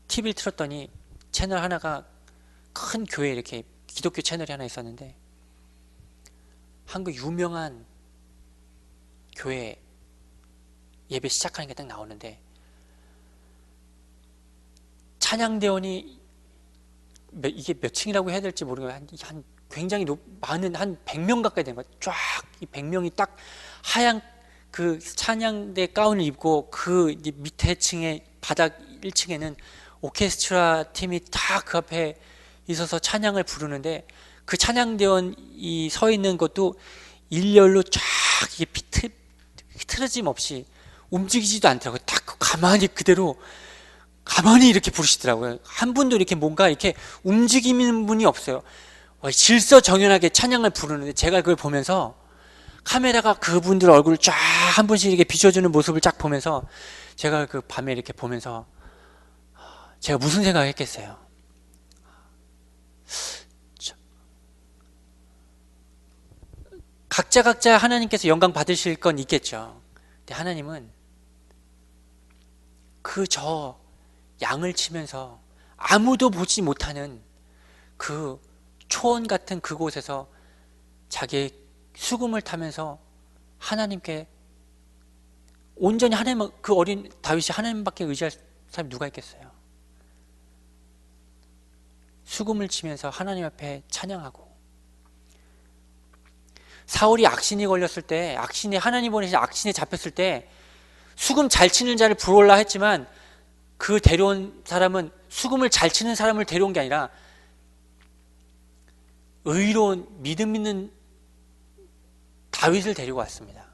TV를 틀었더니 채널 하나가 큰 교회 이렇게 기독교 채널이 하나 있었는데 한국 유명한 교회 예배 시작하는 게 딱 나오는데 찬양대원이 이게 몇 층이라고 해야 될지 모르겠어요. 한 굉장히 많은 한 100명 가까이 되는 거예요. 쫙 이 100명이 딱 하얀 그 찬양대 가운을 입고 그 밑에 층에 바닥 1층에는 오케스트라 팀이 다 그 앞에 있어서 찬양을 부르는데 그 찬양대원이 서 있는 것도 일렬로 쫙 이게 틀어짐 없이 움직이지도 않더라고요. 딱 가만히 그대로 가만히 이렇게 부르시더라고요. 한 분도 이렇게 뭔가 이렇게 움직이는 분이 없어요. 질서정연하게 찬양을 부르는데 제가 그걸 보면서 카메라가 그분들 얼굴을 쫙 한 분씩 이렇게 비춰주는 모습을 쫙 보면서 제가 그 밤에 이렇게 보면서 제가 무슨 생각을 했겠어요. 각자 하나님께서 영광 받으실 건 있겠죠. 근데 하나님은 그 저 양을 치면서 아무도 보지 못하는 그 초원 같은 그곳에서 자기의 수금을 타면서 하나님께 온전히 하나님, 그 어린 다윗이 하나님밖에 의지할 사람이 누가 있겠어요. 수금을 치면서 하나님 앞에 찬양하고, 사울이 악신이 걸렸을 때, 하나님 보내신 악신에 잡혔을 때 수금 잘 치는 자를 부르라 했지만 그 데려온 사람은 수금을 잘 치는 사람을 데려온 게 아니라 의로운 믿음 있는 다윗을 데리고 왔습니다.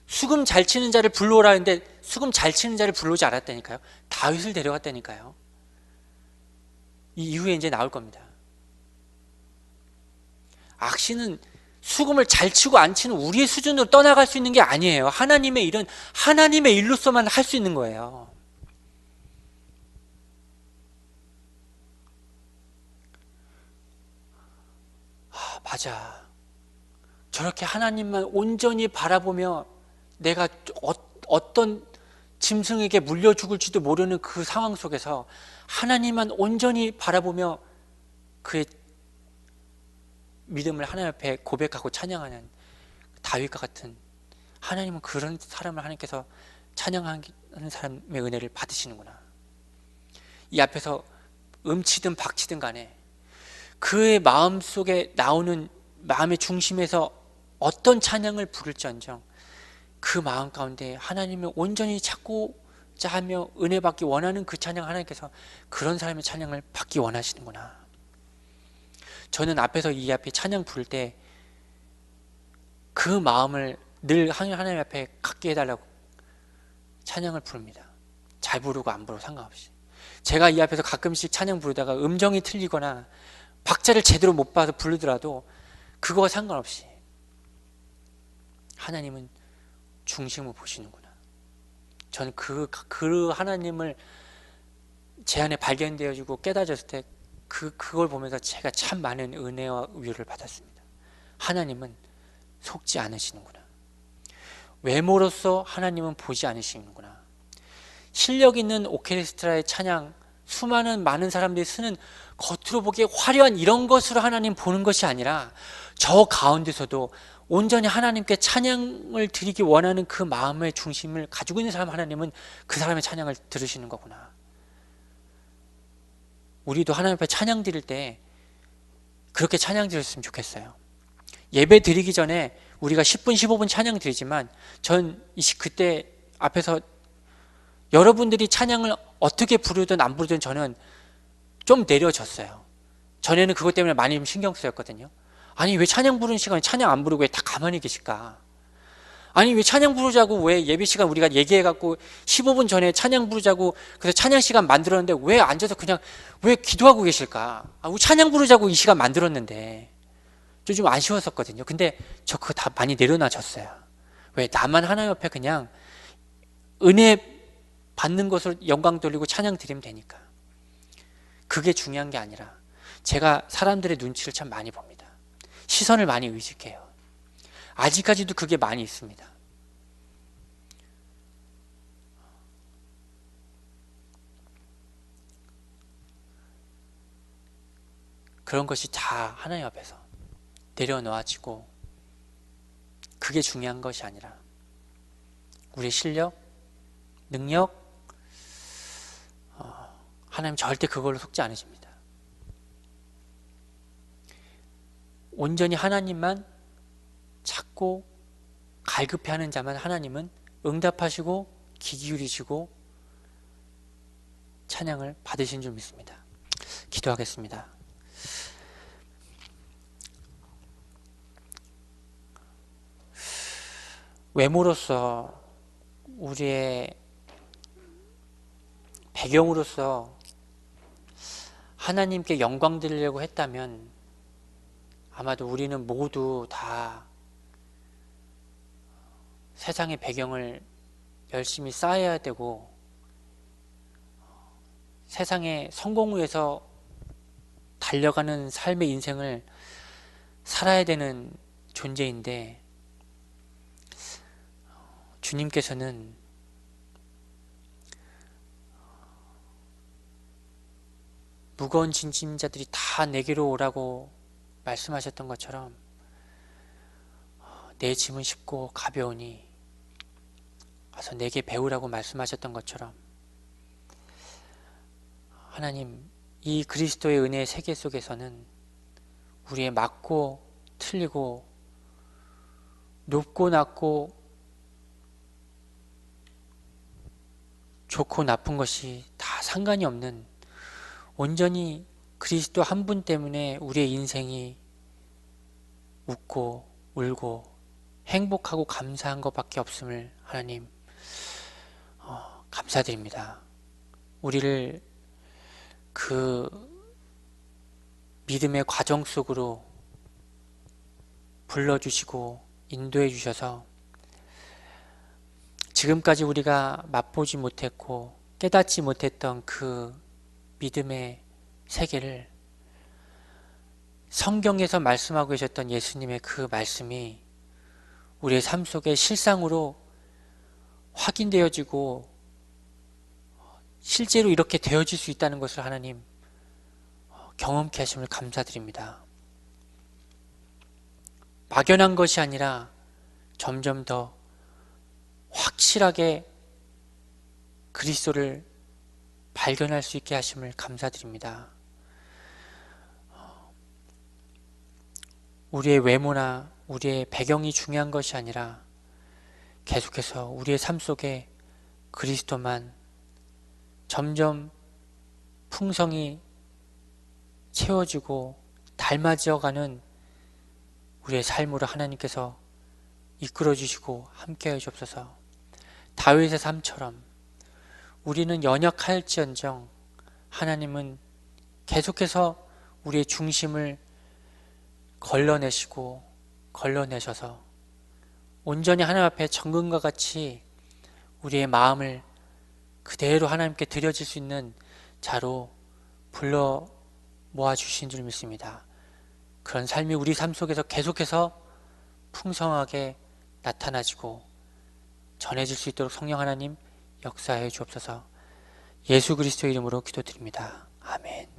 수금 잘 치는 자를 불러오라 했는데 수금 잘 치는 자를 불러오지 않았다니까요. 다윗을 데려갔다니까요. 이 이후에 이제 나올 겁니다. 악신은 수금을 잘 치고 안 치는 우리의 수준으로 떠나갈 수 있는 게 아니에요. 하나님의 일은 하나님의 일로서만 할 수 있는 거예요. 맞아. 저렇게 하나님만 온전히 바라보며 내가 어떤 짐승에게 물려 죽을지도 모르는 그 상황 속에서 하나님만 온전히 바라보며 그의 믿음을 하나님 앞에 고백하고 찬양하는 다윗과 같은, 하나님은 그런 사람을 하나님께서 찬양하는 사람의 은혜를 받으시는구나. 이 앞에서 음치든 박치든 간에 그의 마음속에 나오는 마음의 중심에서 어떤 찬양을 부를지언정 그 마음 가운데 하나님을 온전히 찾고자 하며 은혜 받기 원하는 그 찬양, 하나님께서 그런 사람의 찬양을 받기 원하시는구나. 저는 앞에서 이 앞에 찬양 부를 때 그 마음을 늘 하나님 앞에 갖게 해달라고 찬양을 부릅니다. 잘 부르고 안 부르고 상관없이. 제가 이 앞에서 가끔씩 찬양 부르다가 음정이 틀리거나 박자를 제대로 못 봐서 부르더라도 그거와 상관없이 하나님은 중심을 보시는구나. 저는 그 하나님을 제 안에 발견되어지고 깨달아졌을 때 그걸 보면서 제가 참 많은 은혜와 위로를 받았습니다. 하나님은 속지 않으시는구나. 외모로서 하나님은 보지 않으시는구나. 실력 있는 오케스트라의 찬양, 수많은 많은 사람들이 쓰는 겉으로 보기에 화려한 이런 것으로 하나님 보는 것이 아니라 저 가운데서도 온전히 하나님께 찬양을 드리기 원하는 그 마음의 중심을 가지고 있는 사람, 하나님은 그 사람의 찬양을 들으시는 거구나. 우리도 하나님 앞에 찬양 드릴 때 그렇게 찬양 드렸으면 좋겠어요. 예배 드리기 전에 우리가 10분 15분 찬양 드리지만 전 그때 앞에서 여러분들이 찬양을 어떻게 부르든 안 부르든 저는 좀 내려졌어요. 전에는 그것 때문에 많이 신경 쓰였거든요. 아니 왜 찬양 부르는 시간에 찬양 안 부르고 왜 다 가만히 계실까? 아니 왜 찬양 부르자고, 왜 예배 시간 우리가 얘기해갖고 15분 전에 찬양 부르자고 그래서 찬양 시간 만들었는데 왜 앉아서 그냥 왜 기도하고 계실까? 우리 찬양 부르자고 이 시간 만들었는데. 좀 아쉬웠었거든요. 근데 저 그거 다 많이 내려놔졌어요. 왜 나만 하나님 옆에 그냥 은혜 받는 것을 영광 돌리고 찬양 드리면 되니까. 그게 중요한 게 아니라 제가 사람들의 눈치를 참 많이 봅니다. 시선을 많이 의식해요. 아직까지도 그게 많이 있습니다. 그런 것이 다 하나님 앞에서 내려놓아지고 그게 중요한 것이 아니라 우리의 실력, 능력, 하나님 절대 그걸로 속지 않으십니다. 온전히 하나님만 찾고 갈급해하는 자만 하나님은 응답하시고 귀 기울이시고 찬양을 받으신 줄 믿습니다. 기도하겠습니다. 외모로서 우리의 배경으로서 하나님께 영광 드리려고 했다면 아마도 우리는 모두 다 세상의 배경을 열심히 쌓아야 되고 세상의 성공을 위해서 달려가는 삶의 인생을 살아야 되는 존재인데 주님께서는 무거운 짐진 자들이 다 내게로 오라고 말씀하셨던 것처럼 내 짐은 쉽고 가벼우니 와서 내게 배우라고 말씀하셨던 것처럼 하나님, 이 그리스도의 은혜의 세계 속에서는 우리의 맞고 틀리고 높고 낮고 좋고 나쁜 것이 다 상관이 없는 온전히 그리스도 한 분 때문에 우리의 인생이 웃고 울고 행복하고 감사한 것밖에 없음을 하나님 감사드립니다. 우리를 그 믿음의 과정 속으로 불러주시고 인도해 주셔서 지금까지 우리가 맛보지 못했고 깨닫지 못했던 그 믿음의 세계를 성경에서 말씀하고 계셨던 예수님의 그 말씀이 우리의 삶 속에 실상으로 확인되어지고 실제로 이렇게 되어질 수 있다는 것을 하나님 경험케 하심을 감사드립니다. 막연한 것이 아니라 점점 더 확실하게 그리스도를 발견할 수 있게 하심을 감사드립니다. 우리의 외모나 우리의 배경이 중요한 것이 아니라 계속해서 우리의 삶 속에 그리스도만 점점 풍성이 채워지고 닮아져가는 우리의 삶으로 하나님께서 이끌어 주시고 함께해 주옵소서. 다윗의 삶처럼 우리는 연약할지언정 하나님은 계속해서 우리의 중심을 걸러내셔서 온전히 하나님 앞에 정금과 같이 우리의 마음을 그대로 하나님께 드려질 수 있는 자로 불러 모아주신 줄 믿습니다. 그런 삶이 우리 삶 속에서 계속해서 풍성하게 나타나지고 전해질 수 있도록 성령 하나님 역사해 주옵소서. 예수 그리스도의 이름으로 기도드립니다. 아멘.